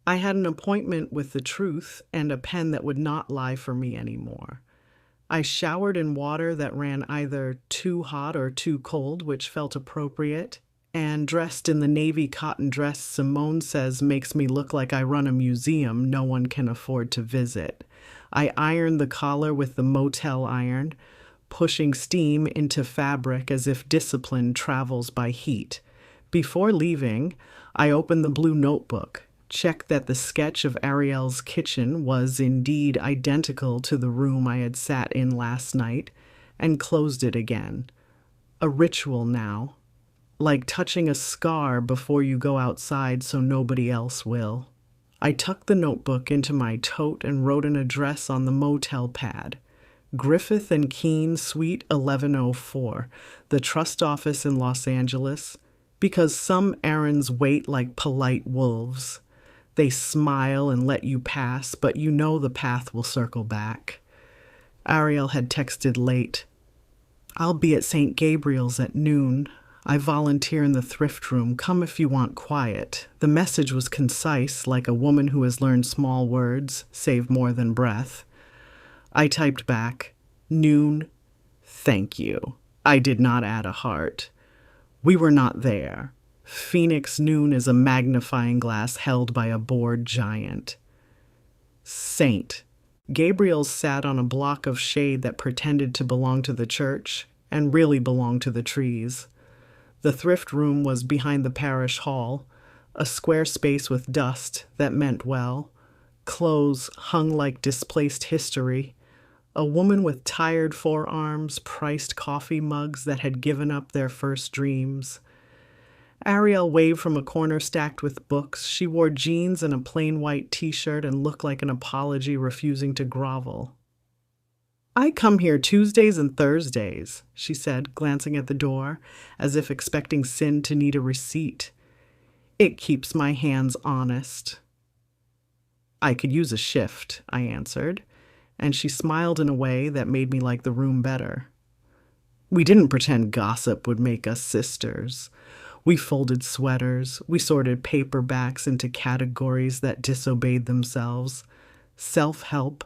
Speaker 1: I had an appointment with the truth and a pen that would not lie for me anymore. I showered in water that ran either too hot or too cold, which felt appropriate, and dressed in the navy cotton dress Simone says makes me look like I run a museum no one can afford to visit. I ironed the collar with the motel iron, pushing steam into fabric as if discipline travels by heat. Before leaving, I opened the blue notebook, checked that the sketch of Ariel's kitchen was indeed identical to the room I had sat in last night, and closed it again. A ritual now, like touching a scar before you go outside so nobody else will. I tucked the notebook into my tote and wrote an address on the motel pad. Griffith and Keene, Suite 1104, the trust office in Los Angeles, because some errands wait like polite wolves. They smile and let you pass, but you know the path will circle back. Ariel had texted late. I'll be at St. Gabriel's at noon. I volunteer in the thrift room. Come if you want quiet. The message was concise, like a woman who has learned small words, save more than breath. I typed back, noon, thank you. I did not add a heart. We were not there. Phoenix noon is a magnifying glass held by a bored giant. Saint. Gabriel's sat on a block of shade that pretended to belong to the church and really belonged to the trees. The thrift room was behind the parish hall, a square space with dust that meant well, clothes hung like displaced history, a woman with tired forearms priced coffee mugs that had given up their first dreams. Ariel waved from a corner stacked with books. She wore jeans and a plain white t-shirt and looked like an apology refusing to grovel. I come here Tuesdays and Thursdays, she said, glancing at the door, as if expecting Sin to need a receipt. It keeps my hands honest. I could use a shift, I answered, and she smiled in a way that made me like the room better. We didn't pretend gossip would make us sisters. We folded sweaters, we sorted paperbacks into categories that disobeyed themselves. Self-help,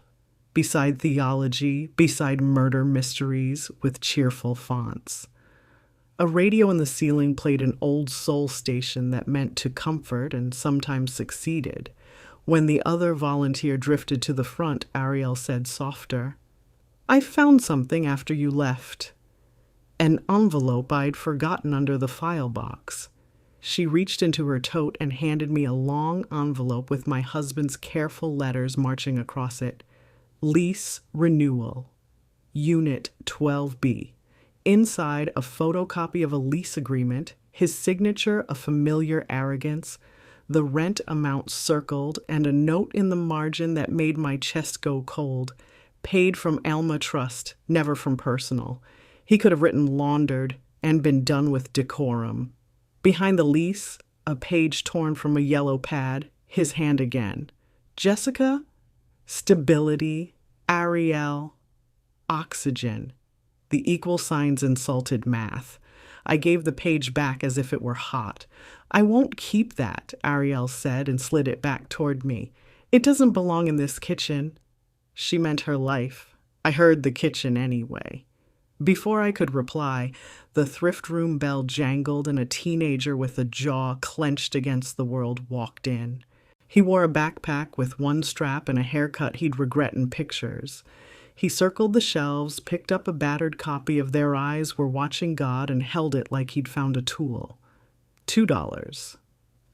Speaker 1: beside theology, beside murder mysteries with cheerful fonts. A radio in the ceiling played an old soul station that meant to comfort and sometimes succeeded. When the other volunteer drifted to the front, Ariel said softer, I found something after you left. An envelope I'd forgotten under the file box. She reached into her tote and handed me a long envelope with my husband's careful letters marching across it. Lease renewal. Unit 12B. Inside, a photocopy of a lease agreement, his signature a familiar arrogance, the rent amount circled, and a note in the margin that made my chest go cold. Paid from Alma Trust, never from personal. He could have written laundered and been done with decorum. Behind the lease, a page torn from a yellow pad, his hand again. Jessica, stability, Ariel, oxygen. The equal signs insulted math. I gave the page back as if it were hot. I won't keep that, Ariel said and slid it back toward me. It doesn't belong in this kitchen. She meant her life. I heard the kitchen anyway. Before I could reply, the thrift room bell jangled and a teenager with a jaw clenched against the world walked in. He wore a backpack with one strap and a haircut he'd regret in pictures. He circled the shelves, picked up a battered copy of Their Eyes Were Watching God and held it like he'd found a tool. $2,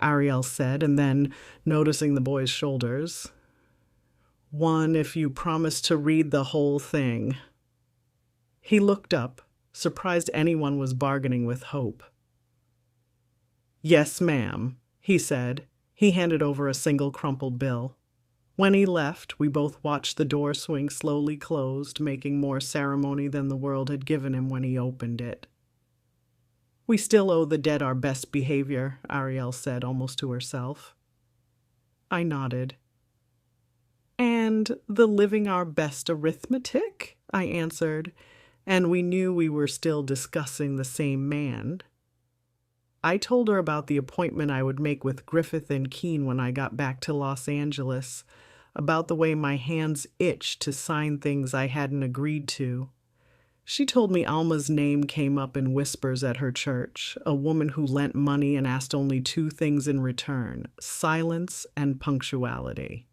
Speaker 1: Ariel said, and then, noticing the boy's shoulders, one if you promise to read the whole thing. He looked up, surprised anyone was bargaining with hope. Yes, ma'am, he said. He handed over a single crumpled bill. When he left, we both watched the door swing slowly closed, making more ceremony than the world had given him when he opened it. We still owe the dead our best behavior, Ariel said, almost to herself. I nodded. And the living our best arithmetic, I answered, and we knew we were still discussing the same man. I told her about the appointment I would make with Griffith and Keene when I got back to Los Angeles, about the way my hands itched to sign things I hadn't agreed to. She told me Alma's name came up in whispers at her church, a woman who lent money and asked only two things in return, silence and punctuality.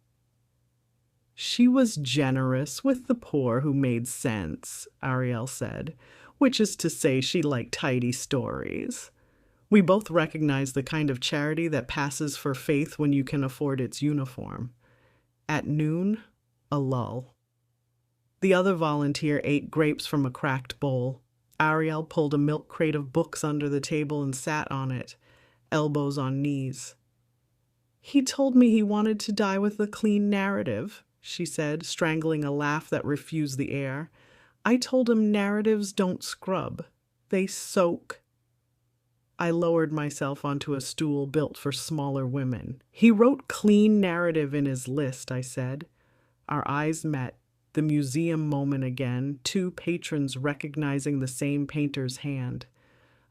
Speaker 1: She was generous with the poor who made sense, Ariel said, which is to say she liked tidy stories. We both recognized the kind of charity that passes for faith when you can afford its uniform. At noon, a lull. The other volunteer ate grapes from a cracked bowl. Ariel pulled a milk crate of books under the table and sat on it, elbows on knees. He told me he wanted to die with a clean narrative, she said, strangling a laugh that refused the air. I told him narratives don't scrub. They soak. I lowered myself onto a stool built for smaller women. He wrote clean narrative in his list, I said. Our eyes met, the museum moment again, two patrons recognizing the same painter's hand.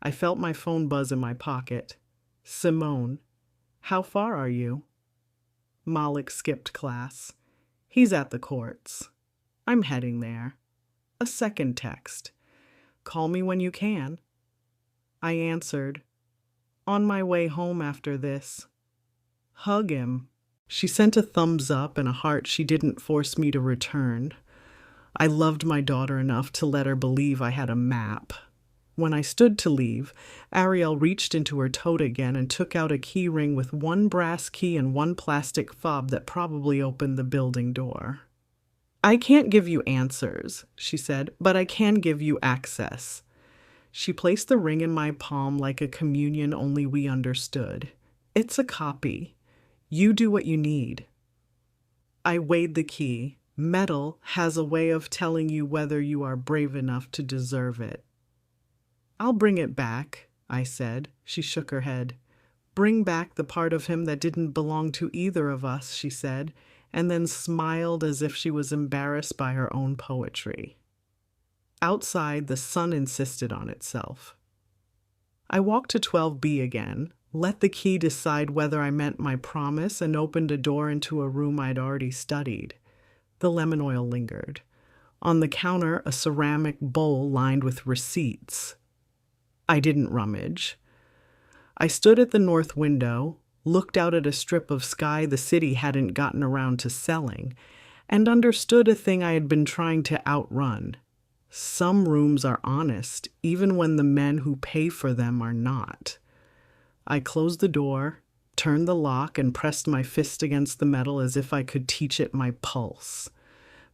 Speaker 1: I felt my phone buzz in my pocket. Simone, how far are you? Malik skipped class. He's at the courts. I'm heading there. A second text. Call me when you can. I answered. On my way home after this. Hug him. She sent a thumbs up and a heart she didn't force me to return. I loved my daughter enough to let her believe I had a map. When I stood to leave, Ariel reached into her tote again and took out a key ring with one brass key and one plastic fob that probably opened the building door. I can't give you answers, she said, but I can give you access. She placed the ring in my palm like a communion only we understood. It's a copy. You do what you need. I weighed the key. Metal has a way of telling you whether you are brave enough to deserve it. I'll bring it back, I said. She shook her head. Bring back the part of him that didn't belong to either of us, she said, and then smiled as if she was embarrassed by her own poetry. Outside, the sun insisted on itself. I walked to 12B again, let the key decide whether I meant my promise, and opened a door into a room I'd already studied. The lemon oil lingered. On the counter, a ceramic bowl lined with receipts. I didn't rummage. I stood at the north window, looked out at a strip of sky the city hadn't gotten around to selling, and understood a thing I had been trying to outrun. Some rooms are honest, even when the men who pay for them are not. I closed the door, turned the lock, and pressed my fist against the metal as if I could teach it my pulse.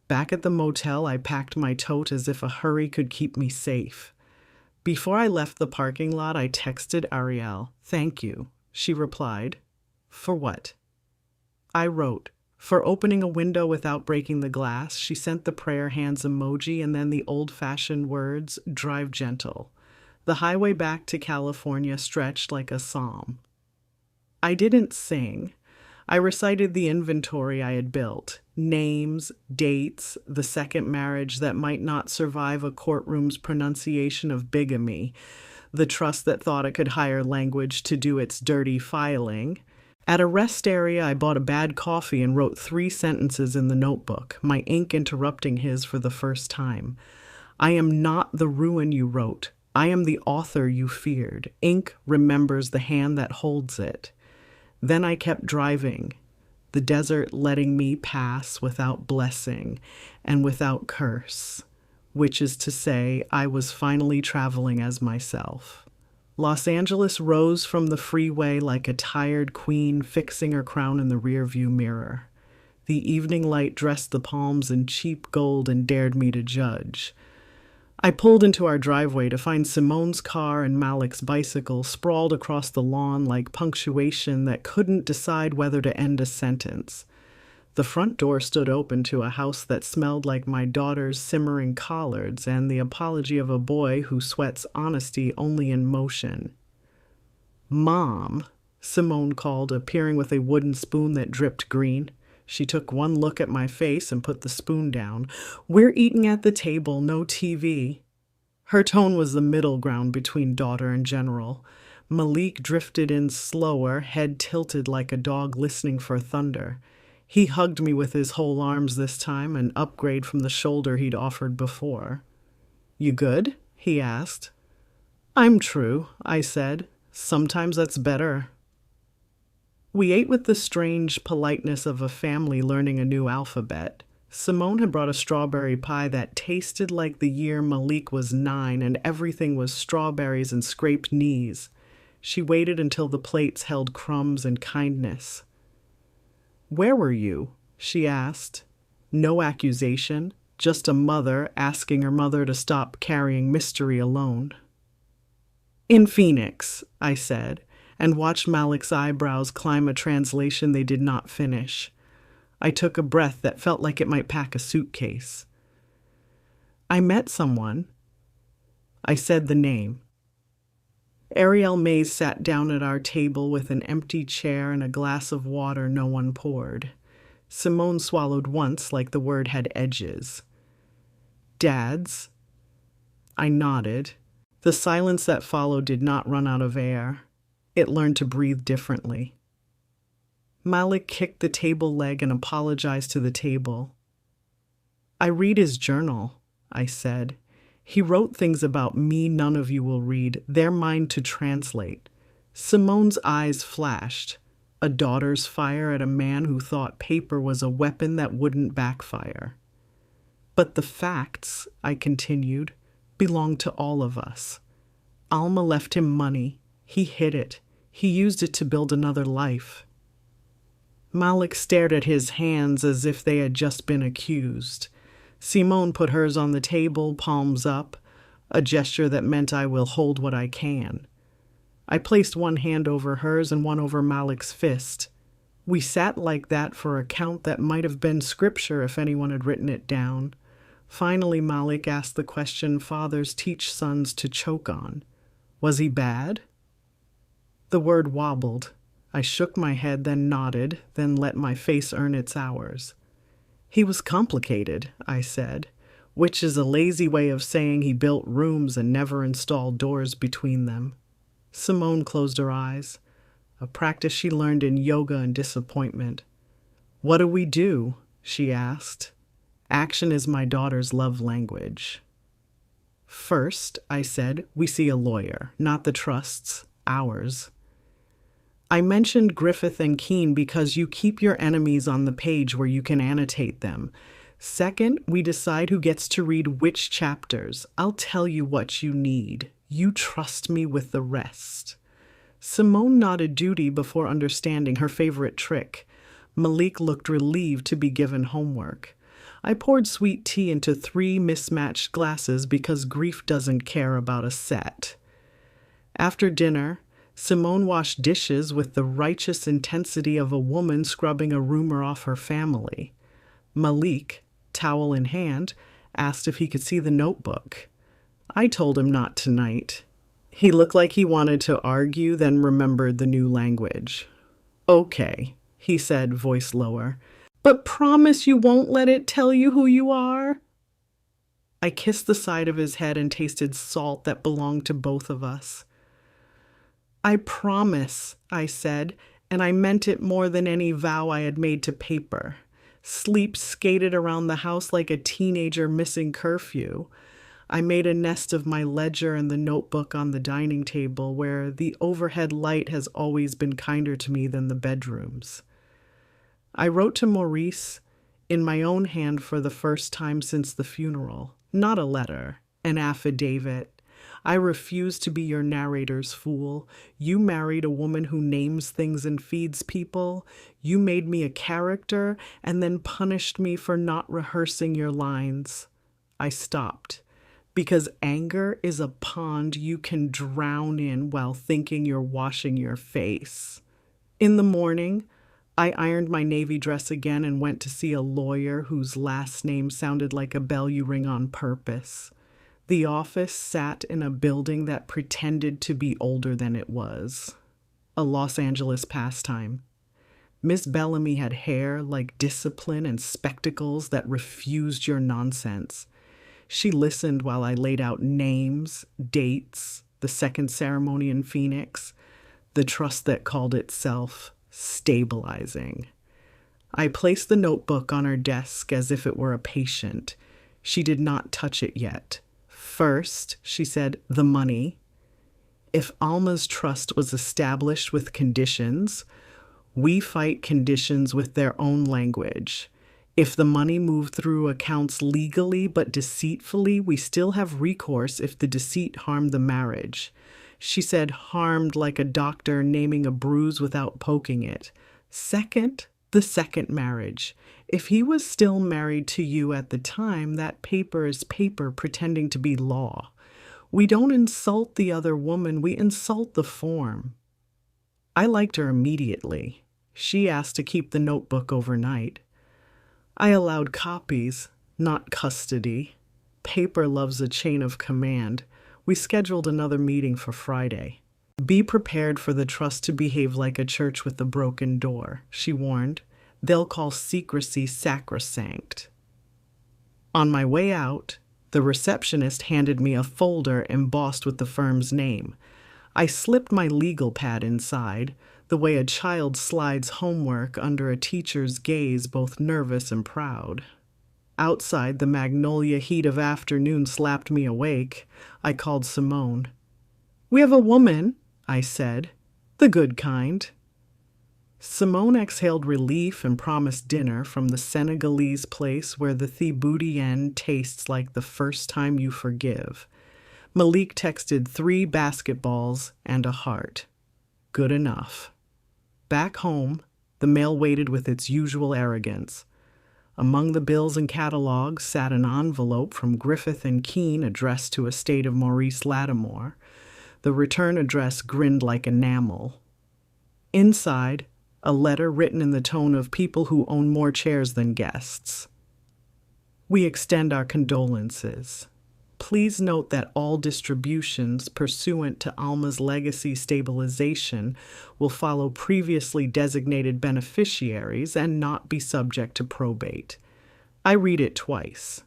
Speaker 1: Back at the motel, I packed my tote as if a hurry could keep me safe. Before I left the parking lot, I texted Ariel, "Thank you." She replied, "For what?" I wrote, "For opening a window without breaking the glass." She sent the prayer hands emoji and then the old-fashioned words, "Drive gentle." The highway back to California stretched like a psalm. I didn't sing. I recited the inventory I had built. Names, dates, the second marriage that might not survive a courtroom's pronunciation of bigamy, the trust that thought it could hire language to do its dirty filing. At a rest area, I bought a bad coffee and wrote 3 sentences in the notebook, my ink interrupting his for the first time. "I am not the ruin you wrote. I am the author you feared. Ink remembers the hand that holds it." Then I kept driving, the desert letting me pass without blessing and without curse, which is to say, I was finally traveling as myself. Los Angeles rose from the freeway like a tired queen fixing her crown in the rearview mirror. The evening light dressed the palms in cheap gold and dared me to judge. I pulled into our driveway to find Simone's car and Malik's bicycle sprawled across the lawn like punctuation that couldn't decide whether to end a sentence. The front door stood open to a house that smelled like my daughter's simmering collards and the apology of a boy who sweats honesty only in motion. "Mom," Simone called, appearing with a wooden spoon that dripped green. She took one look at my face and put the spoon down. "We're eating at the table, no TV." Her tone was the middle ground between daughter and general. Malik drifted in slower, head tilted like a dog listening for thunder. He hugged me with his whole arms this time, an upgrade from the shoulder he'd offered before. "You good?" he asked. "I'm true," I said. "Sometimes that's better." We ate with the strange politeness of a family learning a new alphabet. Simone had brought a strawberry pie that tasted like the year Malik was 9 and everything was strawberries and scraped knees. She waited until the plates held crumbs and kindness. "Where were you?" she asked. No accusation, just a mother asking her mother to stop carrying mystery alone. "In Phoenix," I said, and watched Malik's eyebrows climb a translation they did not finish. I took a breath that felt like it might pack a suitcase. "I met someone." I said the name. Ariel Mays sat down at our table with an empty chair and a glass of water no one poured. Simone swallowed once like the word had edges. "Dad's?" I nodded. The silence that followed did not run out of air. It learned to breathe differently. Malik kicked the table leg and apologized to the table. "I read his journal," I said. "He wrote things about me none of you will read. They're mine to translate." Simone's eyes flashed. A daughter's fire at a man who thought paper was a weapon that wouldn't backfire. "But the facts," I continued, "belong to all of us. Alma left him money. He hid it. He used it to build another life." Malik stared at his hands as if they had just been accused. Simone put hers on the table, palms up, a gesture that meant I will hold what I can. I placed one hand over hers and one over Malik's fist. We sat like that for a count that might have been scripture if anyone had written it down. Finally, Malik asked the question fathers teach sons to choke on. "Was he bad?" The word wobbled. I shook my head, then nodded, then let my face earn its hours. "He was complicated," I said, which is a lazy way of saying he built rooms and never installed doors between them. Simone closed her eyes, a practice she learned in yoga and disappointment. "What do we do?" she asked. Action is my daughter's love language. "First," I said, "we see a lawyer, not the trusts, ours." I mentioned Griffith and Keene because you keep your enemies on the page where you can annotate them. Second, we decide who gets to read which chapters. I'll tell you what you need. You trust me with the rest. Simone nodded duty before understanding her favorite trick. Malik looked relieved to be given homework. I poured sweet tea into 3 mismatched glasses because grief doesn't care about a set. After dinner, Simone washed dishes with the righteous intensity of a woman scrubbing a rumor off her family. Malik, towel in hand, asked if he could see the notebook. I told him not tonight. He looked like he wanted to argue, then remembered the new language. Okay, he said, voice lower. But promise you won't let it tell you who you are? I kissed the side of his head and tasted salt that belonged to both of us. I promise, I said, and I meant it more than any vow I had made to paper. Sleep skated around the house like a teenager missing curfew. I made a nest of my ledger and the notebook on the dining table, where the overhead light has always been kinder to me than the bedrooms. I wrote to Maurice in my own hand for the first time since the funeral. Not a letter, an affidavit. I refuse to be your narrator's fool. You married a woman who names things and feeds people. You made me a character and then punished me for not rehearsing your lines. I stopped, because anger is a pond you can drown in while thinking you're washing your face. In the morning, I ironed my navy dress again and went to see a lawyer whose last name sounded like a bell you ring on purpose. The office sat in a building that pretended to be older than it was. A Los Angeles pastime. Miss Bellamy had hair like discipline and spectacles that refused your nonsense. She listened while I laid out names, dates, the second ceremony in Phoenix, the trust that called itself stabilizing. I placed the notebook on her desk as if it were a patient. She did not touch it yet. First, she said, the money. If Alma's trust was established with conditions, we fight conditions with their own language. If the money moved through accounts legally but deceitfully, we still have recourse if the deceit harmed the marriage. She said harmed like a doctor naming a bruise without poking it. Second, the second marriage. If he was still married to you at the time, that paper is paper pretending to be law. We don't insult the other woman, we insult the form. I liked her immediately. She asked to keep the notebook overnight. I allowed copies, not custody. Paper loves a chain of command. We scheduled another meeting for Friday. Be prepared for the trust to behave like a church with a broken door, she warned. They'll call secrecy sacrosanct. On my way out, the receptionist handed me a folder embossed with the firm's name. I slipped my legal pad inside, the way a child slides homework under a teacher's gaze, both nervous and proud. Outside, the magnolia heat of afternoon slapped me awake. I called Simone. "We have a woman," I said. "The good kind." Simone exhaled relief and promised dinner from the Senegalese place where the thiboudien tastes like the first time you forgive. Malik texted 3 basketballs and a heart. Good enough. Back home, the mail waited with its usual arrogance. Among the bills and catalogs sat an envelope from Griffith and Keene addressed to estate of Maurice Lattimore. The return address grinned like enamel. Inside, a letter written in the tone of people who own more chairs than guests. We extend our condolences. Please note that all distributions pursuant to Alma's legacy stabilization will follow previously designated beneficiaries and not be subject to probate. I read it twice.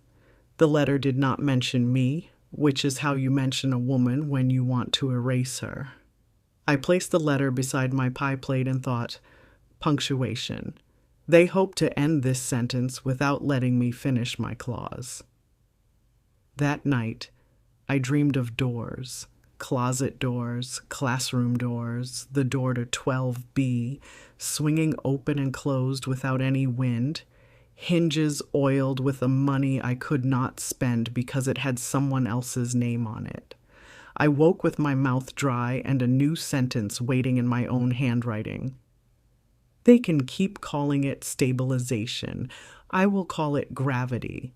Speaker 1: The letter did not mention me, which is how you mention a woman when you want to erase her. I placed the letter beside my pie plate and thought, punctuation. They hope to end this sentence without letting me finish my clause. That night, I dreamed of doors, Closet doors, classroom doors, the door to 12B, swinging open and closed without any wind, hinges oiled with the money I could not spend because it had someone else's name on it. I woke with my mouth dry and a new sentence waiting in my own handwriting. They can keep calling it stabilization. I will call it gravity.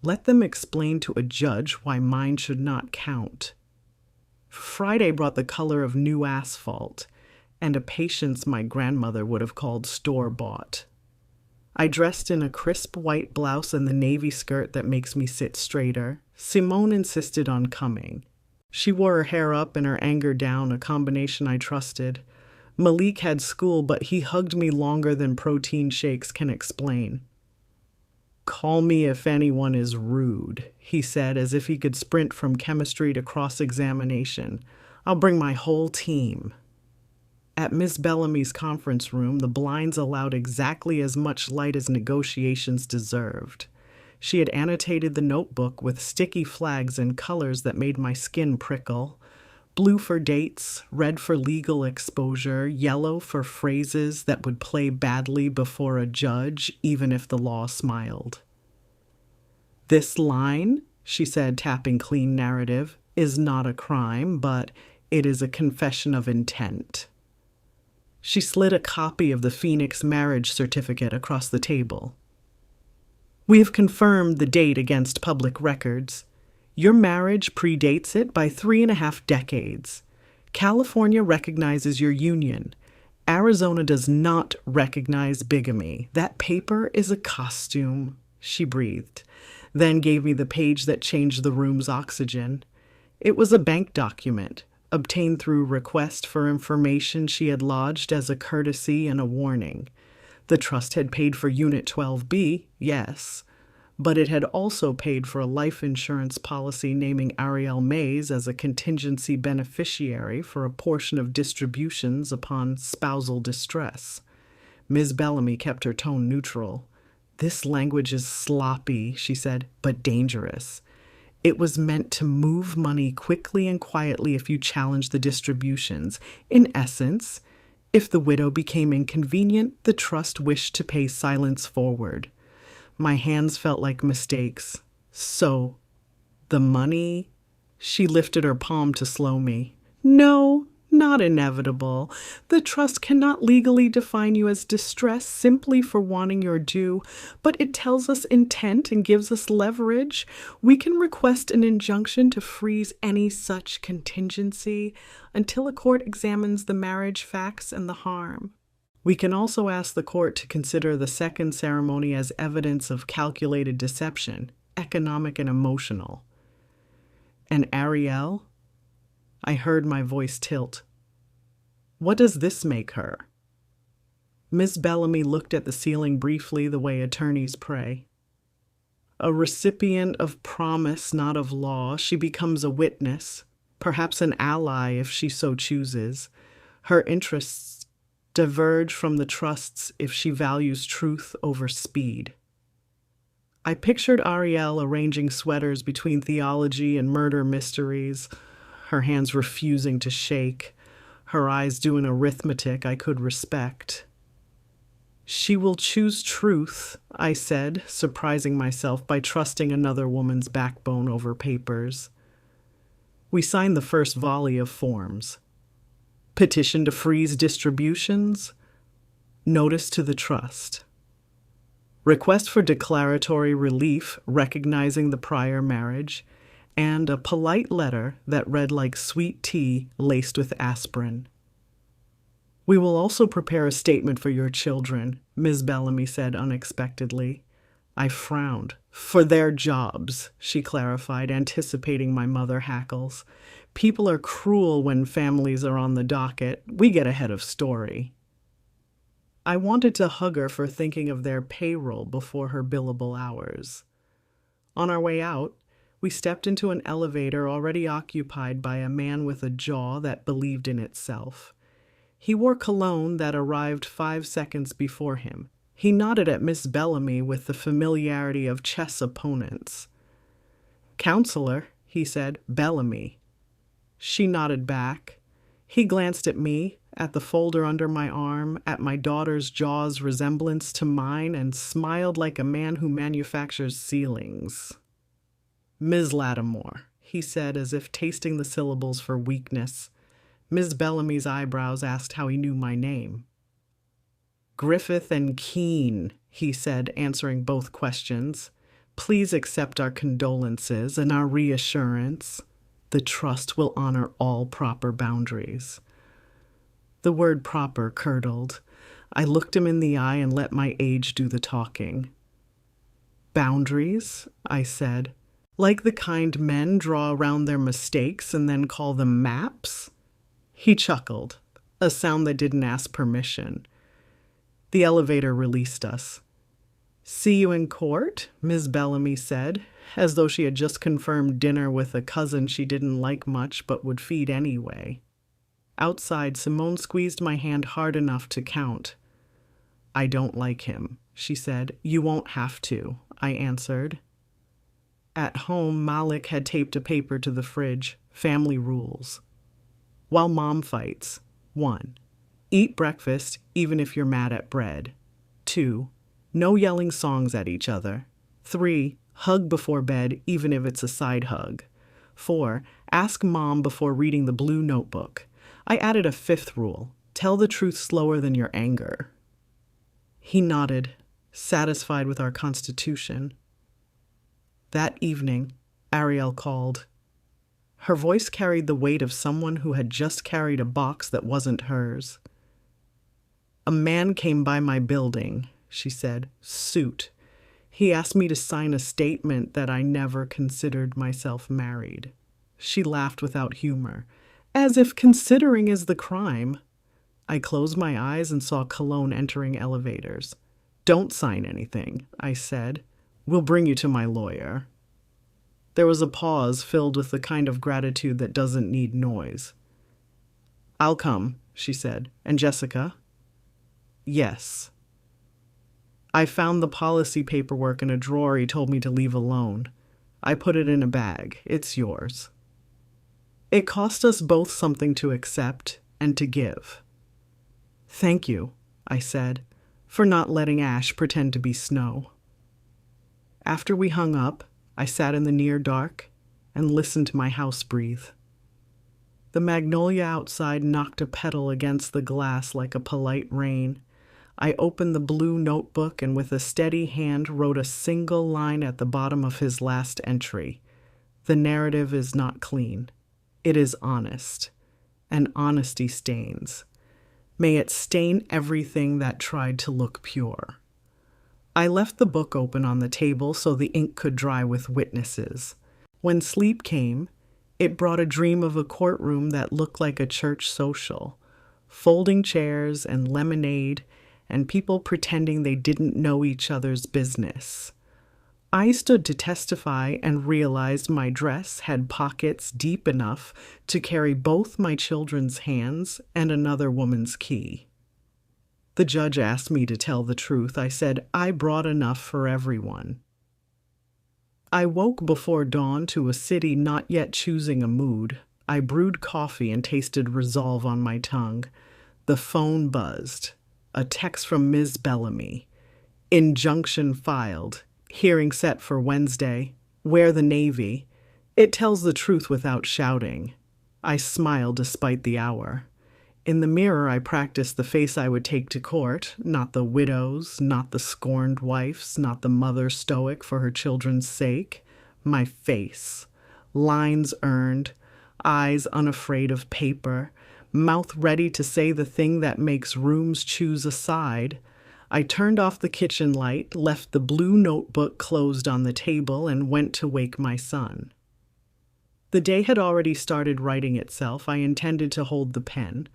Speaker 1: Let them explain to a judge why mine should not count. Friday brought the color of new asphalt and a patience my grandmother would have called store-bought. I dressed in a crisp white blouse and the navy skirt that makes me sit straighter. Simone insisted on coming. She wore her hair up and her anger down, a combination I trusted. Malik had school, but he hugged me longer than protein shakes can explain. "Call me if anyone is rude," he said, as if he could sprint from chemistry to cross-examination. "I'll bring my whole team." At Miss Bellamy's conference room, the blinds allowed exactly as much light as negotiations deserved. She had annotated the notebook with sticky flags and colors that made my skin prickle. Blue for dates, red for legal exposure, yellow for phrases that would play badly before a judge, even if the law smiled. "This line," she said, tapping clean narrative, "is not a crime, but it is a confession of intent." She slid a copy of the Phoenix marriage certificate across the table. "We have confirmed the date against public records. Your marriage predates it by 3.5 decades. California recognizes your union. Arizona does not recognize bigamy. That paper is a costume," she breathed, then gave me the page that changed the room's oxygen. It was a bank document, obtained through request for information she had lodged as a courtesy and a warning. The trust had paid for Unit 12B, yes, but it had also paid for a life insurance policy naming Ariel Mays as a contingency beneficiary for a portion of distributions upon spousal distress. Ms. Bellamy kept her tone neutral. "This language is sloppy," she said, "but dangerous. It was meant to move money quickly and quietly if you challenge the distributions. In essence, if the widow became inconvenient, the trust wished to pay silence forward." My hands felt like mistakes. "So, the money?" She lifted her palm to slow me. "No, not inevitable. The trust cannot legally define you as distressed simply for wanting your due, but it tells us intent and gives us leverage. We can request an injunction to freeze any such contingency until a court examines the marriage facts and the harm. We can also ask the court to consider the second ceremony as evidence of calculated deception, economic and emotional." "And Ariel?" I heard my voice tilt. "What does this make her?" Miss Bellamy looked at the ceiling briefly the way attorneys pray. "A recipient of promise, not of law. She becomes a witness, perhaps an ally if she so chooses. Her interests diverge from the trust's if she values truth over speed." I pictured Ariel arranging sweaters between theology and murder mysteries, her hands refusing to shake, her eyes doing arithmetic I could respect. "She will choose truth," I said, surprising myself by trusting another woman's backbone over papers. We signed the first volley of forms. Petition to freeze distributions. Notice to the trust. Request for declaratory relief recognizing the prior marriage, and a polite letter that read like sweet tea laced with aspirin. "We will also prepare a statement for your children," Ms. Bellamy said unexpectedly. I frowned. "For their jobs," she clarified, anticipating my mother hackles. "People are cruel when families are on the docket. We get ahead of story." I wanted to hug her for thinking of their payroll before her billable hours. On our way out, we stepped into an elevator already occupied by a man with a jaw that believed in itself. He wore cologne that arrived 5 seconds before him. He nodded at Miss Bellamy with the familiarity of chess opponents. "Counselor," he said, "Bellamy." She nodded back. He glanced at me, at the folder under my arm, at my daughter's jaw's resemblance to mine, and smiled like a man who manufactures ceilings. "Ms. Lattimore," he said, as if tasting the syllables for weakness. Miss Bellamy's eyebrows asked how he knew my name. "Griffith and Keene," he said, answering both questions. "Please accept our condolences and our reassurance. The trust will honor all proper boundaries." The word proper curdled. I looked him in the eye and let my age do the talking. "Boundaries?" I said. "Like the kind men draw around their mistakes and then call them maps?" He chuckled, a sound that didn't ask permission. The elevator released us. "See you in court," Ms. Bellamy said, as though she had just confirmed dinner with a cousin she didn't like much but would feed anyway. Outside, Simone squeezed my hand hard enough to count. "I don't like him," she said. "You won't have to," I answered. At home, Malik had taped a paper to the fridge, family rules. While mom fights. 1. Eat breakfast even if you're mad at bread. 2. No yelling songs at each other. 3. Hug before bed even if it's a side hug. 4. Ask mom before reading the blue notebook. I added a 5th rule. Tell the truth slower than your anger. He nodded, satisfied with our constitution. That evening, Ariel called. Her voice carried the weight of someone who had just carried a box that wasn't hers. "A man came by my building," she said, "suit. He asked me to sign a statement that I never considered myself married." She laughed without humor. "As if considering is the crime." I closed my eyes and saw Cologne entering elevators. "Don't sign anything," I said. "We'll bring you to my lawyer." There was a pause filled with the kind of gratitude that doesn't need noise. "I'll come," she said. "And Jessica?" "Yes." I found the policy paperwork in a drawer he told me to leave alone. I put it in a bag. "It's yours." It cost us both something to accept and to give. "Thank you," I said, "for not letting ash pretend to be snow." After we hung up, I sat in the near dark and listened to my house breathe. The magnolia outside knocked a petal against the glass like a polite rain. I opened the blue notebook and with a steady hand wrote a single line at the bottom of his last entry. "The narrative is not clean. It is honest, and honesty stains. May it stain everything that tried to look pure." I left the book open on the table so the ink could dry with witnesses. When sleep came, it brought a dream of a courtroom that looked like a church social. Folding chairs and lemonade and people pretending they didn't know each other's business. I stood to testify and realized my dress had pockets deep enough to carry both my children's hands and another woman's key. The judge asked me to tell the truth. I said, "I brought enough for everyone." I woke before dawn to a city not yet choosing a mood. I brewed coffee and tasted resolve on my tongue. The phone buzzed. A text from Ms. Bellamy. "Injunction filed. Hearing set for Wednesday. Wear the navy." It tells the truth without shouting. I smiled despite the hour. In the mirror, I practiced the face I would take to court, not the widow's, not the scorned wife's, not the mother stoic for her children's sake. My face. Lines earned, eyes unafraid of paper, mouth ready to say the thing that makes rooms choose a side. I turned off the kitchen light, left the blue notebook closed on the table, and went to wake my son. The day had already started writing itself. I intended to hold the pen.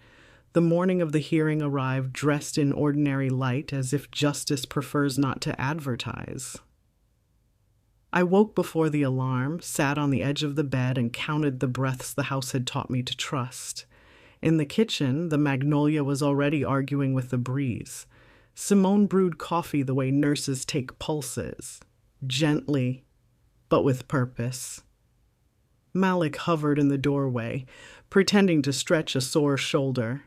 Speaker 1: The morning of the hearing arrived dressed in ordinary light, as if justice prefers not to advertise. I woke before the alarm, sat on the edge of the bed, and counted the breaths the house had taught me to trust. In the kitchen, the magnolia was already arguing with the breeze. Simone brewed coffee the way nurses take pulses, gently, but with purpose. Malik hovered in the doorway, pretending to stretch a sore shoulder.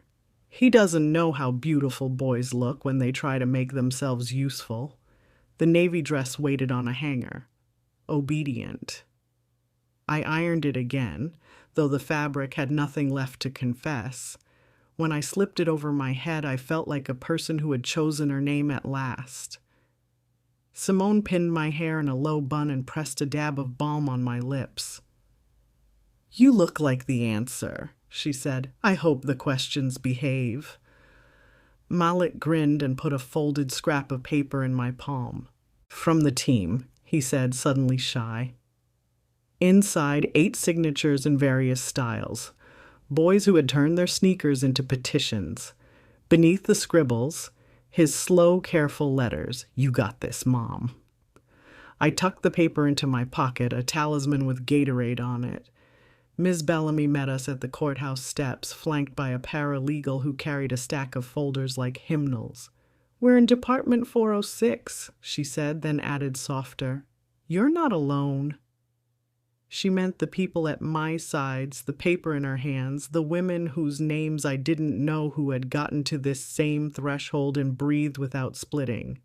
Speaker 1: He doesn't know how beautiful boys look when they try to make themselves useful. The navy dress waited on a hanger. Obedient. I ironed it again, though the fabric had nothing left to confess. When I slipped it over my head, I felt like a person who had chosen her name at last. Simone pinned my hair in a low bun and pressed a dab of balm on my lips. "You look like the answer," she said. "I hope the questions behave." Malik grinned and put a folded scrap of paper in my palm. "From the team," he said, suddenly shy. Inside, 8 signatures in various styles. Boys who had turned their sneakers into petitions. Beneath the scribbles, his slow, careful letters, "You got this, Mom." I tucked the paper into my pocket, a talisman with Gatorade on it. Ms. Bellamy met us at the courthouse steps, flanked by a paralegal who carried a stack of folders like hymnals. "We're in Department 406, she said, then added softer, "You're not alone." She meant the people at my sides, the paper in her hands, the women whose names I didn't know who had gotten to this same threshold and breathed without splitting.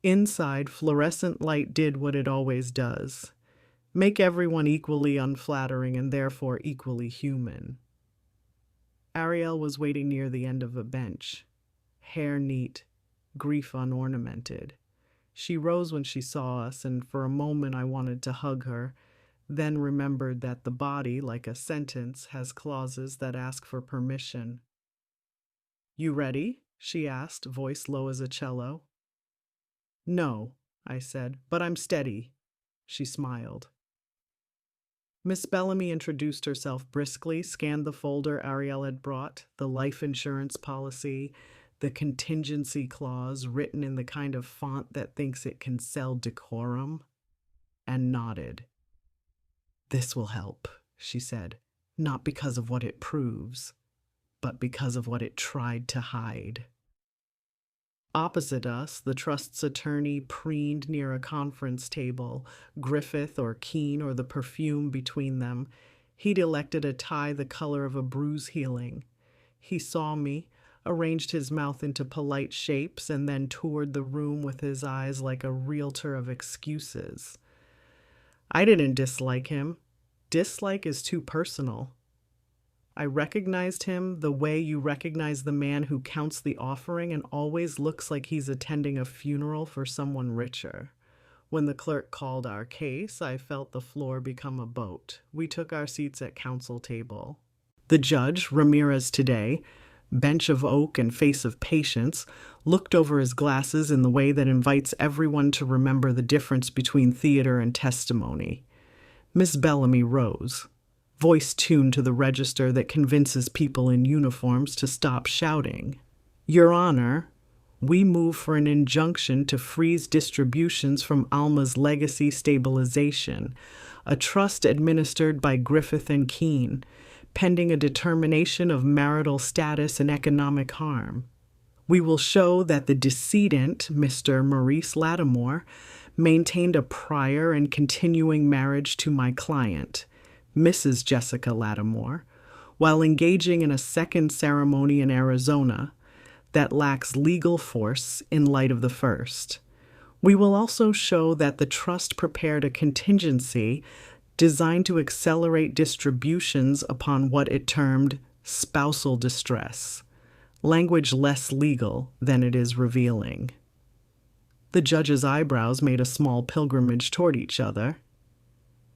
Speaker 1: Inside, fluorescent light did what it always does. Make everyone equally unflattering and therefore equally human. Ariel was waiting near the end of a bench. Hair neat, grief unornamented. She rose when she saw us, and for a moment I wanted to hug her, then remembered that the body, like a sentence, has clauses that ask for permission. "You ready?" she asked, voice low as a cello. "No," I said, "but I'm steady." She smiled. Miss Bellamy introduced herself briskly, scanned the folder Ariel had brought, the life insurance policy, the contingency clause written in the kind of font that thinks it can sell decorum, and nodded. "This will help," she said, "not because of what it proves, but because of what it tried to hide." Opposite us, the trust's attorney preened near a conference table, Griffith or Keene or the perfume between them. He'd elected a tie the color of a bruise healing. He saw me, arranged his mouth into polite shapes, and then toured the room with his eyes like a realtor of excuses. I didn't dislike him. Dislike is too personal. I recognized him the way you recognize the man who counts the offering and always looks like he's attending a funeral for someone richer. When the clerk called our case, I felt the floor become a boat. We took our seats at counsel table. The judge, Ramirez today, bench of oak and face of patience, looked over his glasses in the way that invites everyone to remember the difference between theater and testimony. Miss Bellamy rose, voice tuned to the register that convinces people in uniforms to stop shouting. "Your Honor, we move for an injunction to freeze distributions from Alma's Legacy Stabilization, a trust administered by Griffith and Keene, pending a determination of marital status and economic harm. We will show that the decedent, Mr. Maurice Lattimore, maintained a prior and continuing marriage to my client, Mrs. Jessica Lattimore, while engaging in a second ceremony in Arizona that lacks legal force in light of the first. We will also show that the trust prepared a contingency designed to accelerate distributions upon what it termed spousal distress, language less legal than it is revealing." The judge's eyebrows made a small pilgrimage toward each other.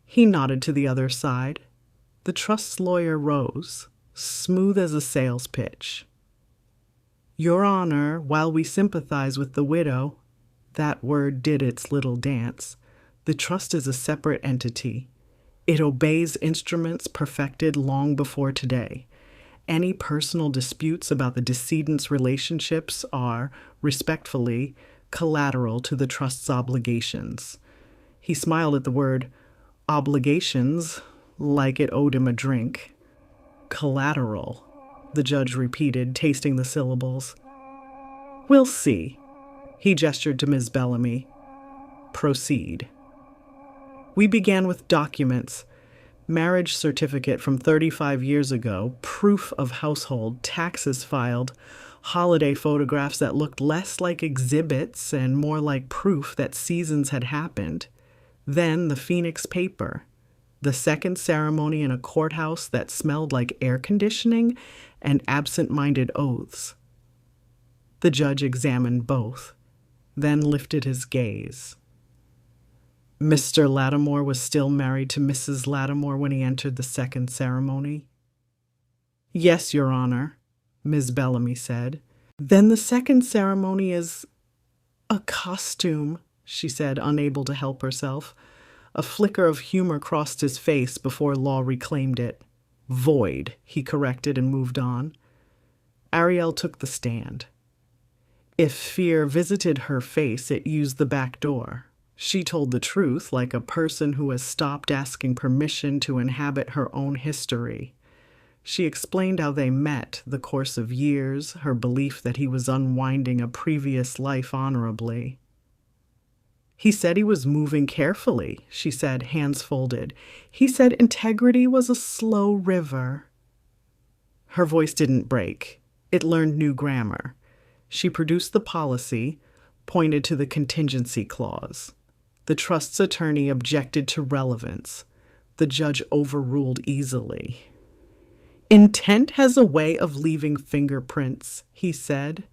Speaker 1: He nodded to the other side. The trust's lawyer rose, smooth as a sales pitch. "Your Honor, while we sympathize with the widow," that word did its little dance, "the trust is a separate entity. It obeys instruments perfected long before today. Any personal disputes about the decedent's relationships are, respectfully, collateral to the trust's obligations." He smiled at the word obligations like it owed him a drink. "Collateral," the judge repeated, tasting the syllables. "We'll see." He gestured to Ms. Bellamy. "Proceed." We began with documents. Marriage certificate from 35 years ago, proof of household, taxes filed, holiday photographs that looked less like exhibits and more like proof that seasons had happened. Then the Phoenix paper, the second ceremony in a courthouse that smelled like air conditioning and absent-minded oaths. The judge examined both, then lifted his gaze. Mr. Lattimore was still married to Mrs. Lattimore when he entered the second ceremony. Yes, Your Honor, Ms. Bellamy said. Then the second ceremony is a costume, she said, unable to help herself. A flicker of humor crossed his face before Law reclaimed it. Void, he corrected and moved on. Ariel took the stand. If fear visited her face, it used the back door. She told the truth like a person who has stopped asking permission to inhabit her own history. She explained how they met, the course of years, her belief that he was unwinding a previous life honorably. He said he was moving carefully, she said, hands folded. He said integrity was a slow river. Her voice didn't break. It learned new grammar. She produced the policy, pointed to the contingency clause. The trust's attorney objected to relevance. The judge overruled easily. Intent has a way of leaving fingerprints, he said.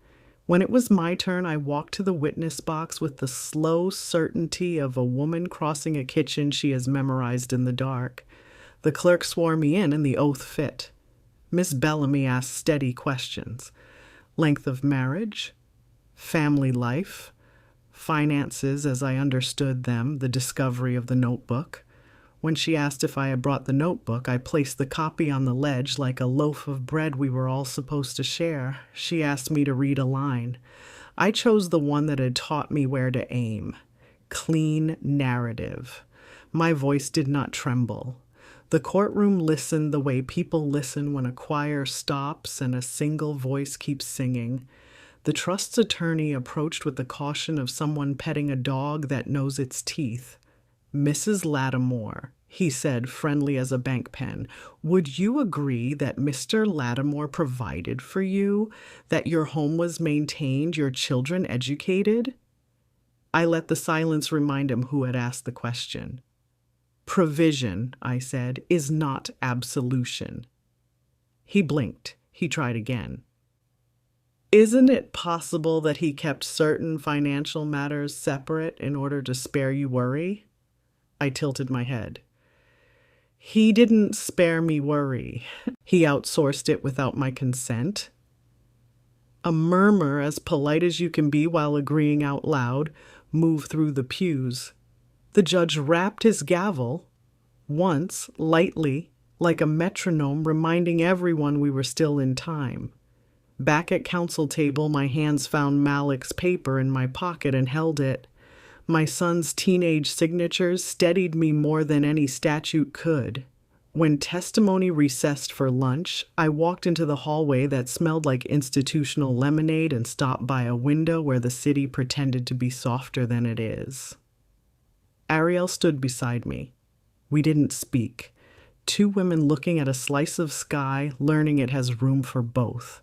Speaker 1: When it was my turn, I walked to the witness box with the slow certainty of a woman crossing a kitchen she has memorized in the dark. The clerk swore me in and the oath fit. Miss Bellamy asked steady questions. Length of marriage, family life, finances as I understood them, the discovery of the notebook. When she asked if I had brought the notebook, I placed the copy on the ledge like a loaf of bread we were all supposed to share. She asked me to read a line. I chose the one that had taught me where to aim. Clean narrative. My voice did not tremble. The courtroom listened the way people listen when a choir stops and a single voice keeps singing. The trust's attorney approached with the caution of someone petting a dog that knows its teeth. Mrs. Lattimore, he said, friendly as a bank pen, would you agree that Mr. Lattimore provided for you, that your home was maintained, your children educated? I let the silence remind him who had asked the question. Provision, I said, is not absolution. He blinked. He tried again. Isn't it possible that he kept certain financial matters separate in order to spare you worry? I tilted my head. He didn't spare me worry. He outsourced it without my consent. A murmur, as polite as you can be while agreeing out loud, moved through the pews. The judge rapped his gavel, once, lightly, like a metronome, reminding everyone we were still in time. Back at counsel table, my hands found Malik's paper in my pocket and held it. My son's teenage signatures steadied me more than any statute could. When testimony recessed for lunch, I walked into the hallway that smelled like institutional lemonade and stopped by a window where the city pretended to be softer than it is. Ariel stood beside me. We didn't speak. Two women looking at a slice of sky, learning it has room for both.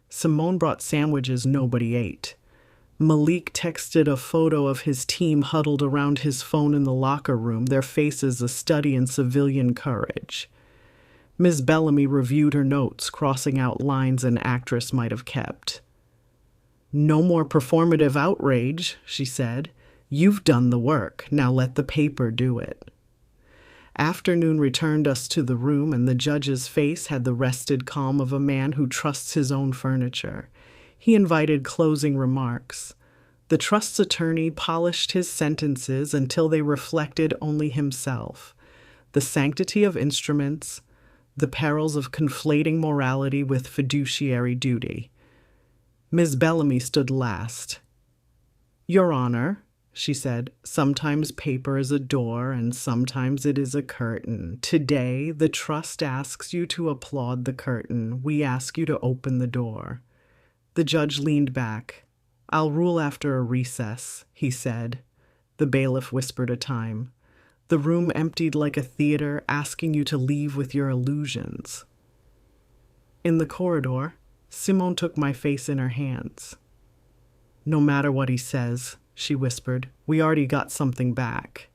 Speaker 1: Simone brought sandwiches nobody ate. Malik texted a photo of his team huddled around his phone in the locker room, their faces a study in civilian courage. Ms. Bellamy reviewed her notes, crossing out lines an actress might have kept. No more performative outrage, she said. You've done the work. Now let the paper do it. Afternoon returned us to the room, and the judge's face had the rested calm of a man who trusts his own furniture. He invited closing remarks. The trust's attorney polished his sentences until they reflected only himself. The sanctity of instruments, the perils of conflating morality with fiduciary duty. Ms. Bellamy stood last. Your Honor, she said, sometimes paper is a door and sometimes it is a curtain. Today, the trust asks you to applaud the curtain. We ask you to open the door. The judge leaned back. I'll rule after a recess, he said. The bailiff whispered a time. The room emptied like a theater, asking you to leave with your illusions. In the corridor, Simone took my face in her hands. "No matter what he says," she whispered, "we already got something back."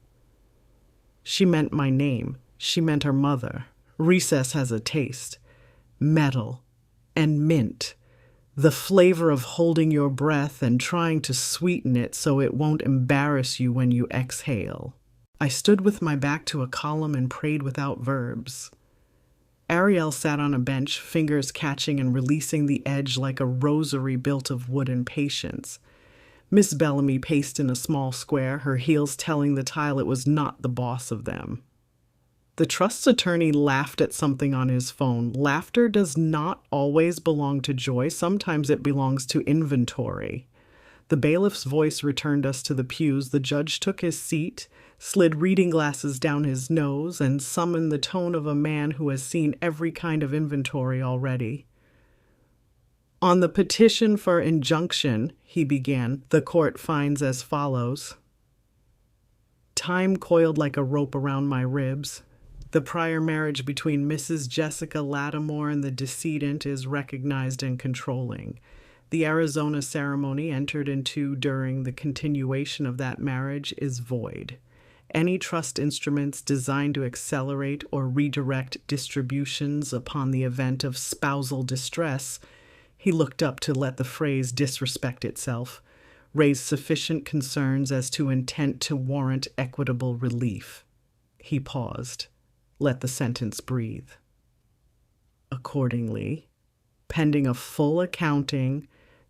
Speaker 1: She meant my name. She meant her mother. Recess has a taste. Metal and mint. The flavor of holding your breath and trying to sweeten it so it won't embarrass you when you exhale. I stood with my back to a column and prayed without verbs. Ariel sat on a bench, fingers catching and releasing the edge like a rosary built of wood and patience. Miss Bellamy paced in a small square, her heels telling the tile it was not the boss of them. The trust's attorney laughed at something on his phone. Laughter does not always belong to joy. Sometimes it belongs to inventory. The bailiff's voice returned us to the pews. The judge took his seat, slid reading glasses down his nose, and summoned the tone of a man who has seen every kind of inventory already. "On the petition for injunction," he began, "the court finds as follows." Time coiled like a rope around my ribs. The prior marriage between Mrs. Jessica Lattimore and the decedent is recognized and controlling. The Arizona ceremony entered into during the continuation of that marriage is void. Any trust instruments designed to accelerate or redirect distributions upon the event of spousal distress, he looked up to let the phrase disrespect itself, raise sufficient concerns as to intent to warrant equitable relief. He paused. Let the sentence breathe. Accordingly, pending a full accounting,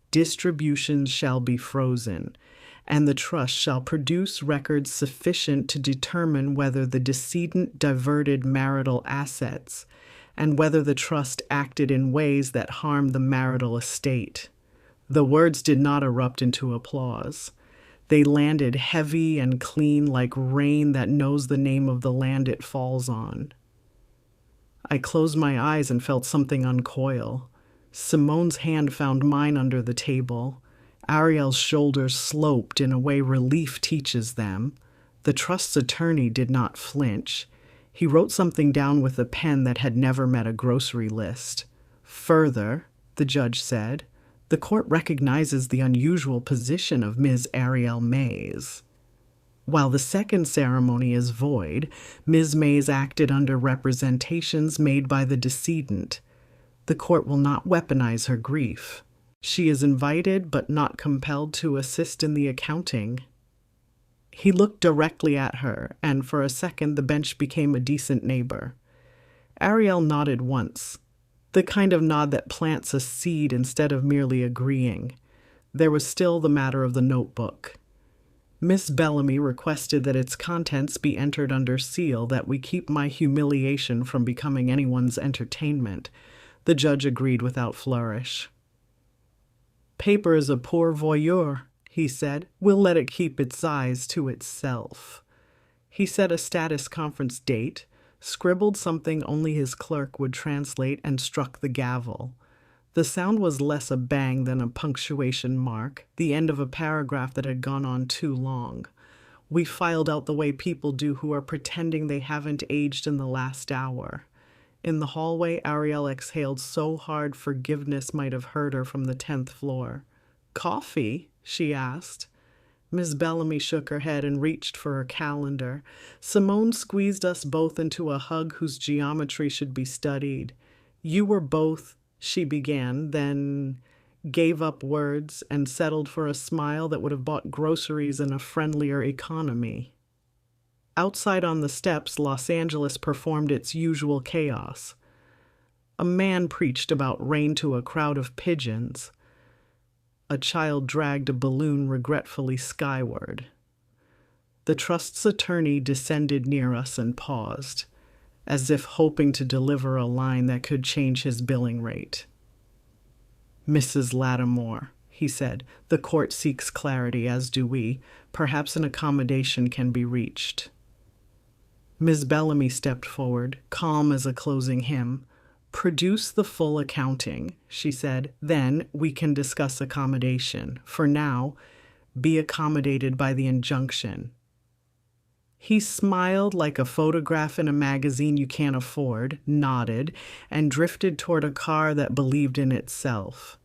Speaker 1: distributions shall be frozen, and the trust shall produce records sufficient to determine whether the decedent diverted marital assets and whether the trust acted in ways that harmed the marital estate. The words did not erupt into applause. They landed heavy and clean like rain that knows the name of the land it falls on. I closed my eyes and felt something uncoil. Simone's hand found mine under the table. Ariel's shoulders sloped in a way relief teaches them. The trust's attorney did not flinch. He wrote something down with a pen that had never met a grocery list. Further, the judge said, the court recognizes the unusual position of Ms. Ariel Mays. While the second ceremony is void, Ms. Mays acted under representations made by the decedent. The court will not weaponize her grief. She is invited but not compelled to assist in the accounting. He looked directly at her, and for a second the bench became a decent neighbor. Ariel nodded once, the kind of nod that plants a seed instead of merely agreeing. There was still the matter of the notebook. Miss Bellamy requested that its contents be entered under seal, that we keep my humiliation from becoming anyone's entertainment. The judge agreed without flourish. "Paper is a poor voyeur," he said. "We'll let it keep its eyes to itself." He set a status conference date, scribbled something only his clerk would translate, and struck the gavel. The sound was less a bang than a punctuation mark, the end of a paragraph that had gone on too long. We filed out the way people do who are pretending they haven't aged in the last hour. In the hallway, Ariel exhaled so hard forgiveness might have heard her from the 10th floor. "Coffee?" she asked. Miss Bellamy shook her head and reached for her calendar. Simone squeezed us both into a hug whose geometry should be studied. "You were both," she began, then gave up words and settled for a smile that would have bought groceries in a friendlier economy. Outside on the steps, Los Angeles performed its usual chaos. A man preached about rain to a crowd of pigeons. A child dragged a balloon regretfully skyward. The trust's attorney descended near us and paused, as if hoping to deliver a line that could change his billing rate. "Mrs. Lattimore," he said, "the court seeks clarity, as do we. Perhaps an accommodation can be reached." Miss Bellamy stepped forward, calm as a closing hymn. "Produce the full accounting," she said. "Then we can discuss accommodation. For now, be accommodated by the injunction." He smiled like a photograph in a magazine you can't afford, nodded, and drifted toward a car that believed in itself.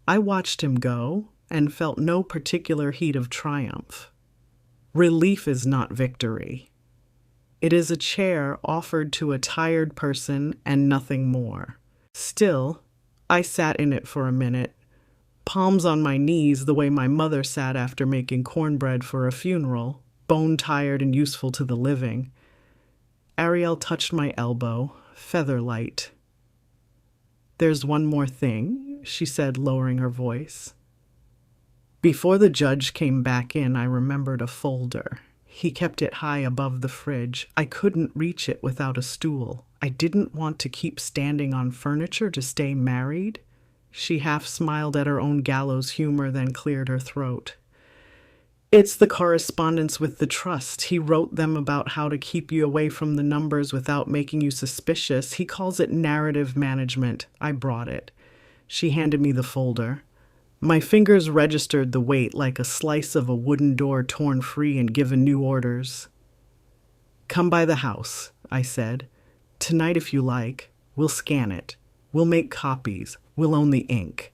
Speaker 1: I watched him go and felt no particular heat of triumph. Relief is not victory. It is a chair offered to a tired person and nothing more. Still, I sat in it for a minute, palms on my knees the way my mother sat after making cornbread for a funeral, bone-tired and useful to the living. Ariel touched my elbow, feather-light. "There's one more thing," she said, lowering her voice. Before the judge came back in, I remembered a folder. He kept it high above the fridge. I couldn't reach it without a stool. I didn't want to keep standing on furniture to stay married. She half smiled at her own gallows humor, then cleared her throat. "It's the correspondence with the trust. He wrote them about how to keep you away from the numbers without making you suspicious. He calls it narrative management." I brought it. She handed me the folder. My fingers registered the weight like a slice of a wooden door torn free and given new orders. "Come by the house," I said. "Tonight if you like. We'll scan it. We'll make copies. We'll own the ink."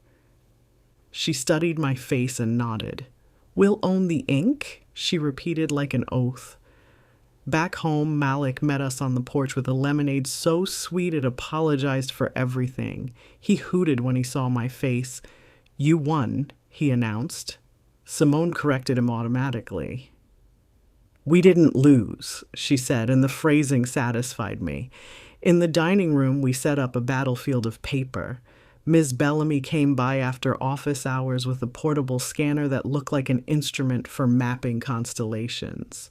Speaker 1: She studied my face and nodded. "We'll own the ink?" she repeated like an oath. Back home, Malik met us on the porch with a lemonade so sweet it apologized for everything. He hooted when he saw my face. "You won," he announced. Simone corrected him automatically. "We didn't lose," she said, and the phrasing satisfied me. In the dining room, we set up a battlefield of paper. Ms. Bellamy came by after office hours with a portable scanner that looked like an instrument for mapping constellations.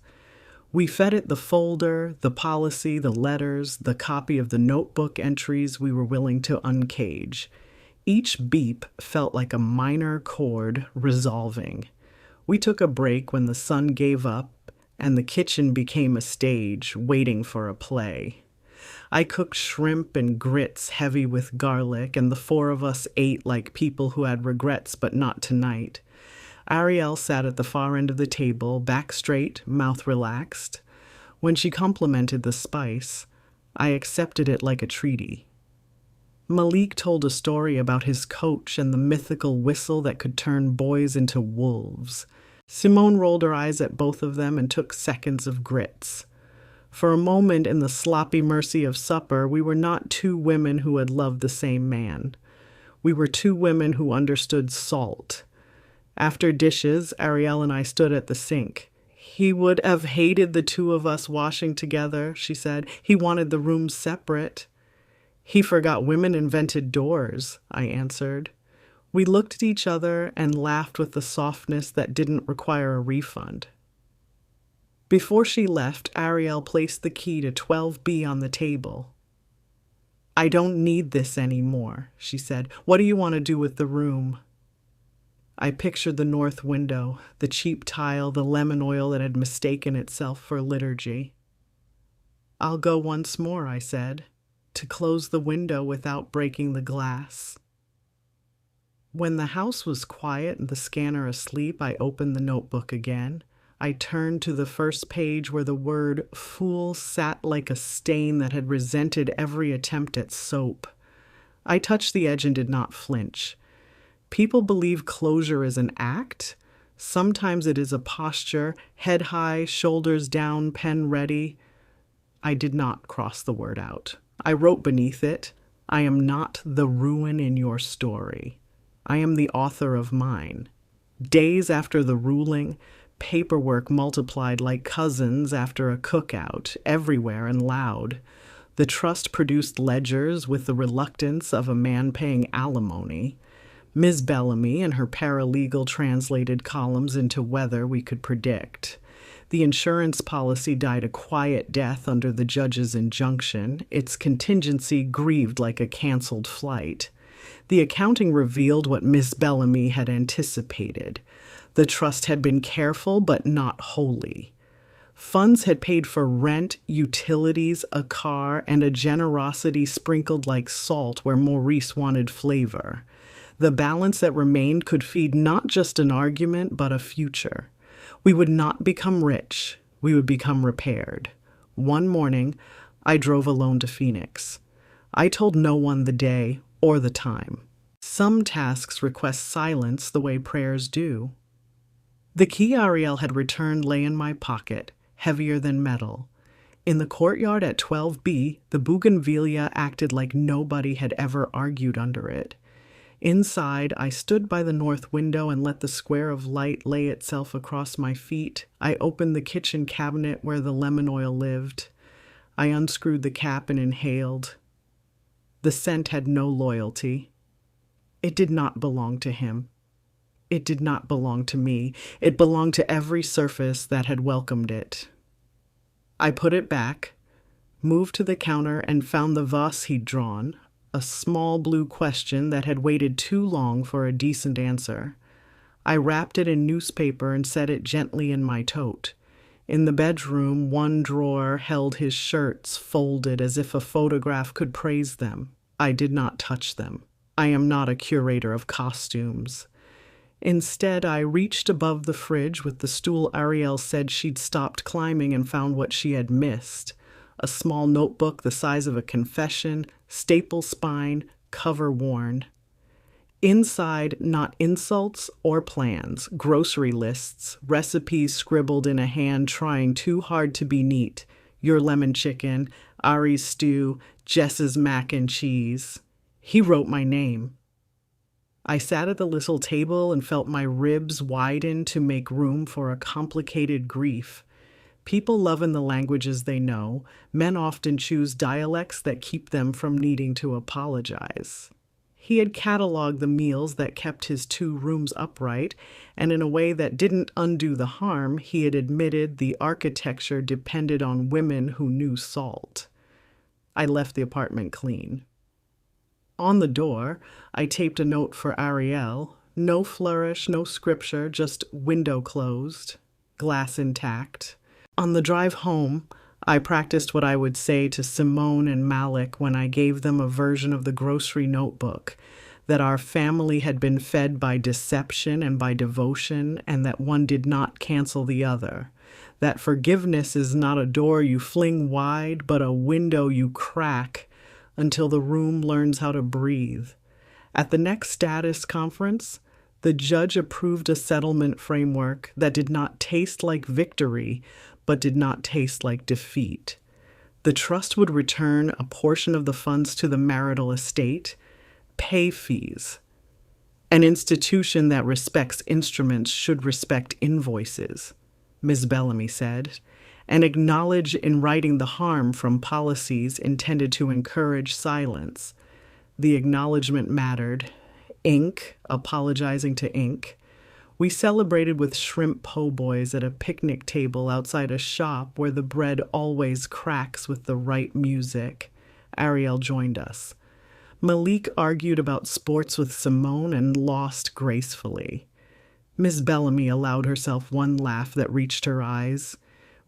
Speaker 1: We fed it the folder, the policy, the letters, the copy of the notebook entries we were willing to uncage. Each beep felt like a minor chord resolving. We took a break when the sun gave up and the kitchen became a stage waiting for a play. I cooked shrimp and grits heavy with garlic, and the four of us ate like people who had regrets, but not tonight. Ariel sat at the far end of the table, back straight, mouth relaxed. When she complimented the spice, I accepted it like a treaty. Malik told a story about his coach and the mythical whistle that could turn boys into wolves. Simone rolled her eyes at both of them and took seconds of grits. For a moment in the sloppy mercy of supper, we were not two women who had loved the same man. We were two women who understood salt. After dishes, Ariel and I stood at the sink. "He would have hated the two of us washing together," she said. "He wanted the rooms separate." "He forgot women invented doors," I answered. We looked at each other and laughed with the softness that didn't require a refund. Before she left, Ariel placed the key to 12B on the table. "I don't need this anymore," she said. "What do you want to do with the room?" I pictured the north window, the cheap tile, the lemon oil that had mistaken itself for liturgy. "I'll go once more," I said, "to close the window without breaking the glass." When the house was quiet and the scanner asleep, I opened the notebook again. I turned to the first page where the word "fool" sat like a stain that had resented every attempt at soap. I touched the edge and did not flinch. People believe closure is an act. Sometimes it is a posture, head high, shoulders down, pen ready. I did not cross the word out. I wrote beneath it, "I am not the ruin in your story. I am the author of mine." Days after the ruling, paperwork multiplied like cousins after a cookout, everywhere and loud. The trust produced ledgers with the reluctance of a man paying alimony. Ms. Bellamy and her paralegal translated columns into weather we could predict. The insurance policy died a quiet death under the judge's injunction. Its contingency grieved like a canceled flight. The accounting revealed what Miss Bellamy had anticipated. The trust had been careful, but not wholly. Funds had paid for rent, utilities, a car, and a generosity sprinkled like salt where Maurice wanted flavor. The balance that remained could feed not just an argument, but a future. We would not become rich, we would become repaired. One morning, I drove alone to Phoenix. I told no one the day or the time. Some tasks request silence the way prayers do. The key Ariel had returned lay in my pocket, heavier than metal. In the courtyard at 12B, the bougainvillea acted like nobody had ever argued under it. Inside, I stood by the north window and let the square of light lay itself across my feet. I opened the kitchen cabinet where the lemon oil lived. I unscrewed the cap and inhaled. The scent had no loyalty. It did not belong to him. It did not belong to me. It belonged to every surface that had welcomed it. I put it back, moved to the counter, and found the vase he'd drawn, a small blue question that had waited too long for a decent answer. I wrapped it in newspaper and set it gently in my tote. In the bedroom, one drawer held his shirts folded as if a photograph could praise them. I did not touch them. I am not a curator of costumes. Instead, I reached above the fridge with the stool Ariel said she'd stopped climbing and found what she had missed. A small notebook the size of a confession, staple spine, cover worn. Inside, not insults or plans, grocery lists, recipes scribbled in a hand trying too hard to be neat. Your lemon chicken, Ari's stew, Jess's mac and cheese. He wrote my name. I sat at the little table and felt my ribs widen to make room for a complicated grief. People love in the languages they know. Men often choose dialects that keep them from needing to apologize. He had cataloged the meals that kept his 2 rooms upright, and in a way that didn't undo the harm, he had admitted the architecture depended on women who knew salt. I left the apartment clean. On the door, I taped a note for Ariel. No flourish, no scripture, just window closed, glass intact. On the drive home, I practiced what I would say to Simone and Malik when I gave them a version of the grocery notebook, that our family had been fed by deception and by devotion, and that one did not cancel the other, that forgiveness is not a door you fling wide, but a window you crack until the room learns how to breathe. At the next status conference, the judge approved a settlement framework that did not taste like victory, but did not taste like defeat. The trust would return a portion of the funds to the marital estate, pay fees. An institution that respects instruments should respect invoices, Ms. Bellamy said, and acknowledge in writing the harm from policies intended to encourage silence. The acknowledgement mattered. Ink, apologizing to ink. We celebrated with shrimp po' boys at a picnic table outside a shop where the bread always cracks with the right music. Ariel joined us. Malik argued about sports with Simone and lost gracefully. Miss Bellamy allowed herself one laugh that reached her eyes.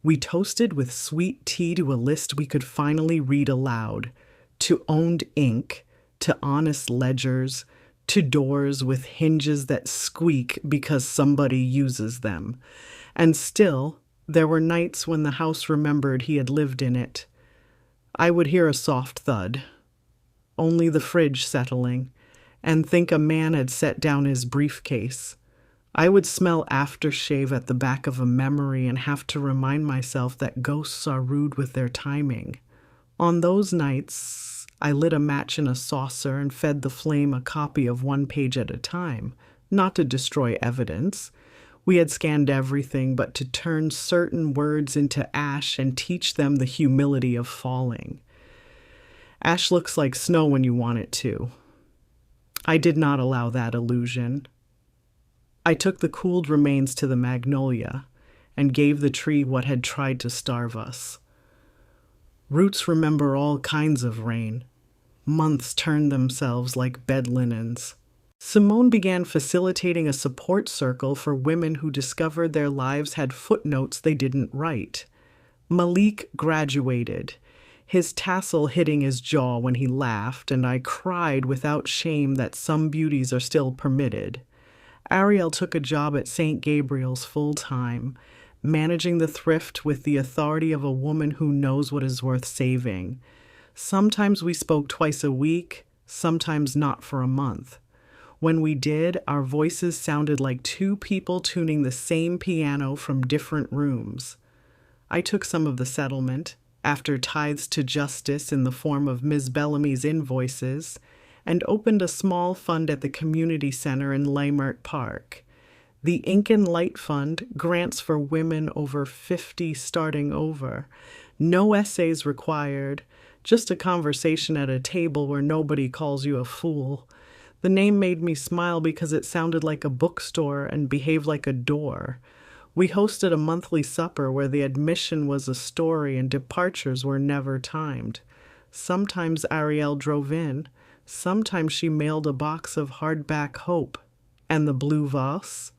Speaker 1: We toasted with sweet tea to a list we could finally read aloud, to owned ink, to honest ledgers, to doors with hinges that squeak because somebody uses them. And still, there were nights when the house remembered he had lived in it. I would hear a soft thud, only the fridge settling, and think a man had set down his briefcase. I would smell aftershave at the back of a memory and have to remind myself that ghosts are rude with their timing. On those nights, I lit a match in a saucer and fed the flame a copy of 1 page at a time, not to destroy evidence. We had scanned everything but to turn certain words into ash and teach them the humility of falling. Ash looks like snow when you want it to. I did not allow that illusion. I took the cooled remains to the magnolia and gave the tree what had tried to starve us. Roots remember all kinds of rain. Months turned themselves like bed linens. Simone began facilitating a support circle for women who discovered their lives had footnotes they didn't write. Malik graduated, his tassel hitting his jaw when he laughed, and I cried without shame that some beauties are still permitted. Ariel took a job at St. Gabriel's full-time, managing the thrift with the authority of a woman who knows what is worth saving. Sometimes we spoke twice a week, sometimes not for a month. When we did, our voices sounded like two people tuning the same piano from different rooms. I took some of the settlement, after tithes to justice in the form of Ms. Bellamy's invoices, and opened a small fund at the community center in Leimert Park. The Ink and Light Fund grants for women over 50 starting over. No essays required, just a conversation at a table where nobody calls you a fool. The name made me smile because it sounded like a bookstore and behaved like a door. We hosted a monthly supper where the admission was a story and departures were never timed. Sometimes Ariel drove in. Sometimes she mailed a box of hardback hope. And the blue vase?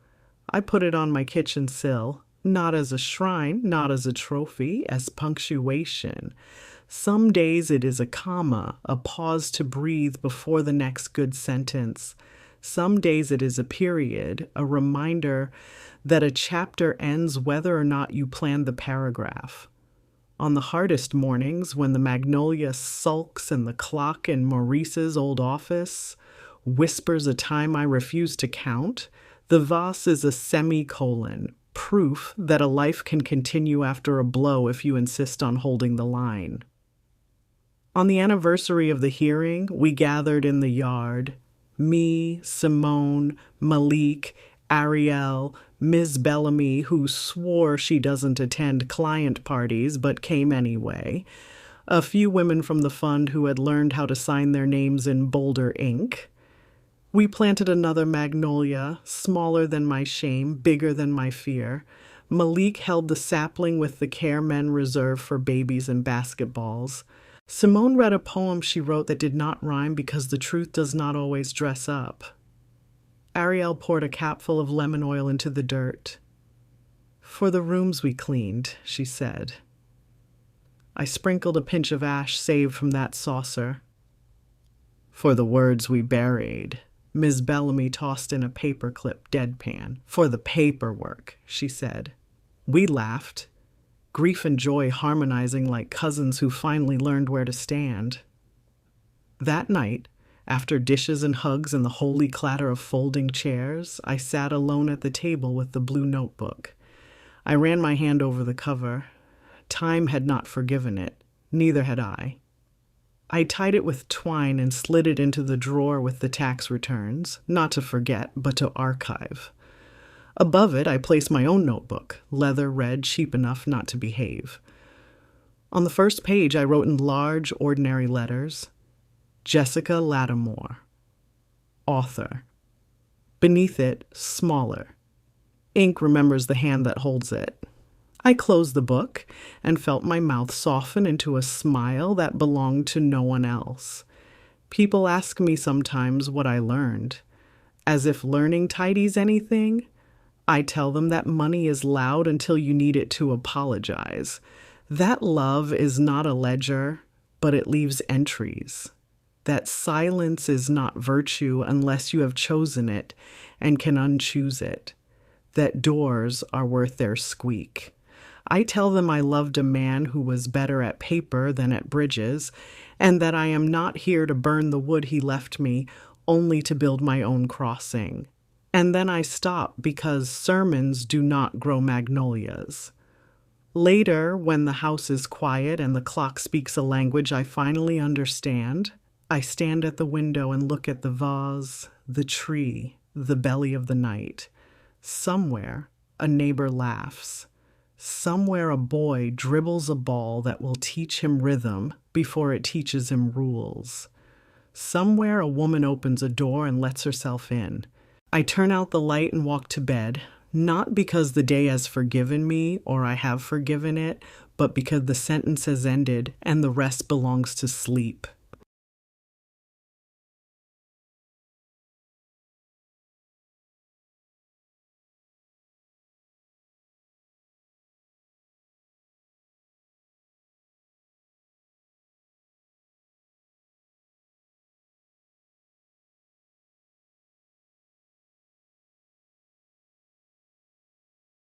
Speaker 1: I put it on my kitchen sill, not as a shrine, not as a trophy, as punctuation. Some days it is a comma, a pause to breathe before the next good sentence. Some days it is a period, a reminder that a chapter ends whether or not you planned the paragraph. On the hardest mornings, when the magnolia sulks and the clock in Maurice's old office whispers a time I refuse to count, the vase is a semicolon, proof that a life can continue after a blow if you insist on holding the line. On the anniversary of the hearing, we gathered in the yard. Me, Simone, Malik, Ariel, Ms. Bellamy, who swore she doesn't attend client parties but came anyway, a few women from the fund who had learned how to sign their names in bolder ink. We planted another magnolia, smaller than my shame, bigger than my fear. Malik held the sapling with the care men reserve for babies and basketballs. Simone read a poem she wrote that did not rhyme because the truth does not always dress up. Ariel poured a capful of lemon oil into the dirt. "For the rooms we cleaned," she said. I sprinkled a pinch of ash saved from that saucer. "For the words we buried," Ms. Bellamy tossed in a paperclip deadpan. "For the paperwork," she said. We laughed, grief and joy harmonizing like cousins who finally learned where to stand. That night, after dishes and hugs and the holy clatter of folding chairs, I sat alone at the table with the blue notebook. I ran my hand over the cover. Time had not forgiven it. Neither had I. I tied it with twine and slid it into the drawer with the tax returns, not to forget, but to archive. Above it, I placed my own notebook, leather red, cheap enough not to behave. On the first page, I wrote in large, ordinary letters, Jessica Lattimore, author. Beneath it, smaller. Ink remembers the hand that holds it. I closed the book and felt my mouth soften into a smile that belonged to no one else. People ask me sometimes what I learned. As if learning tidies anything, I tell them that money is loud until you need it to apologize. That love is not a ledger, but it leaves entries. That silence is not virtue unless you have chosen it and can unchoose it. That doors are worth their squeak. I tell them I loved a man who was better at paper than at bridges, and that I am not here to burn the wood he left me, only to build my own crossing. And then I stop because sermons do not grow magnolias. Later, when the house is quiet and the clock speaks a language I finally understand, I stand at the window and look at the vase, the tree, the belly of the night. Somewhere, a neighbor laughs. Somewhere a boy dribbles a ball that will teach him rhythm before it teaches him rules. Somewhere a woman opens a door and lets herself in. I turn out the light and walk to bed, not because the day has forgiven me or I have forgiven it, but because the sentence has ended and the rest belongs to sleep.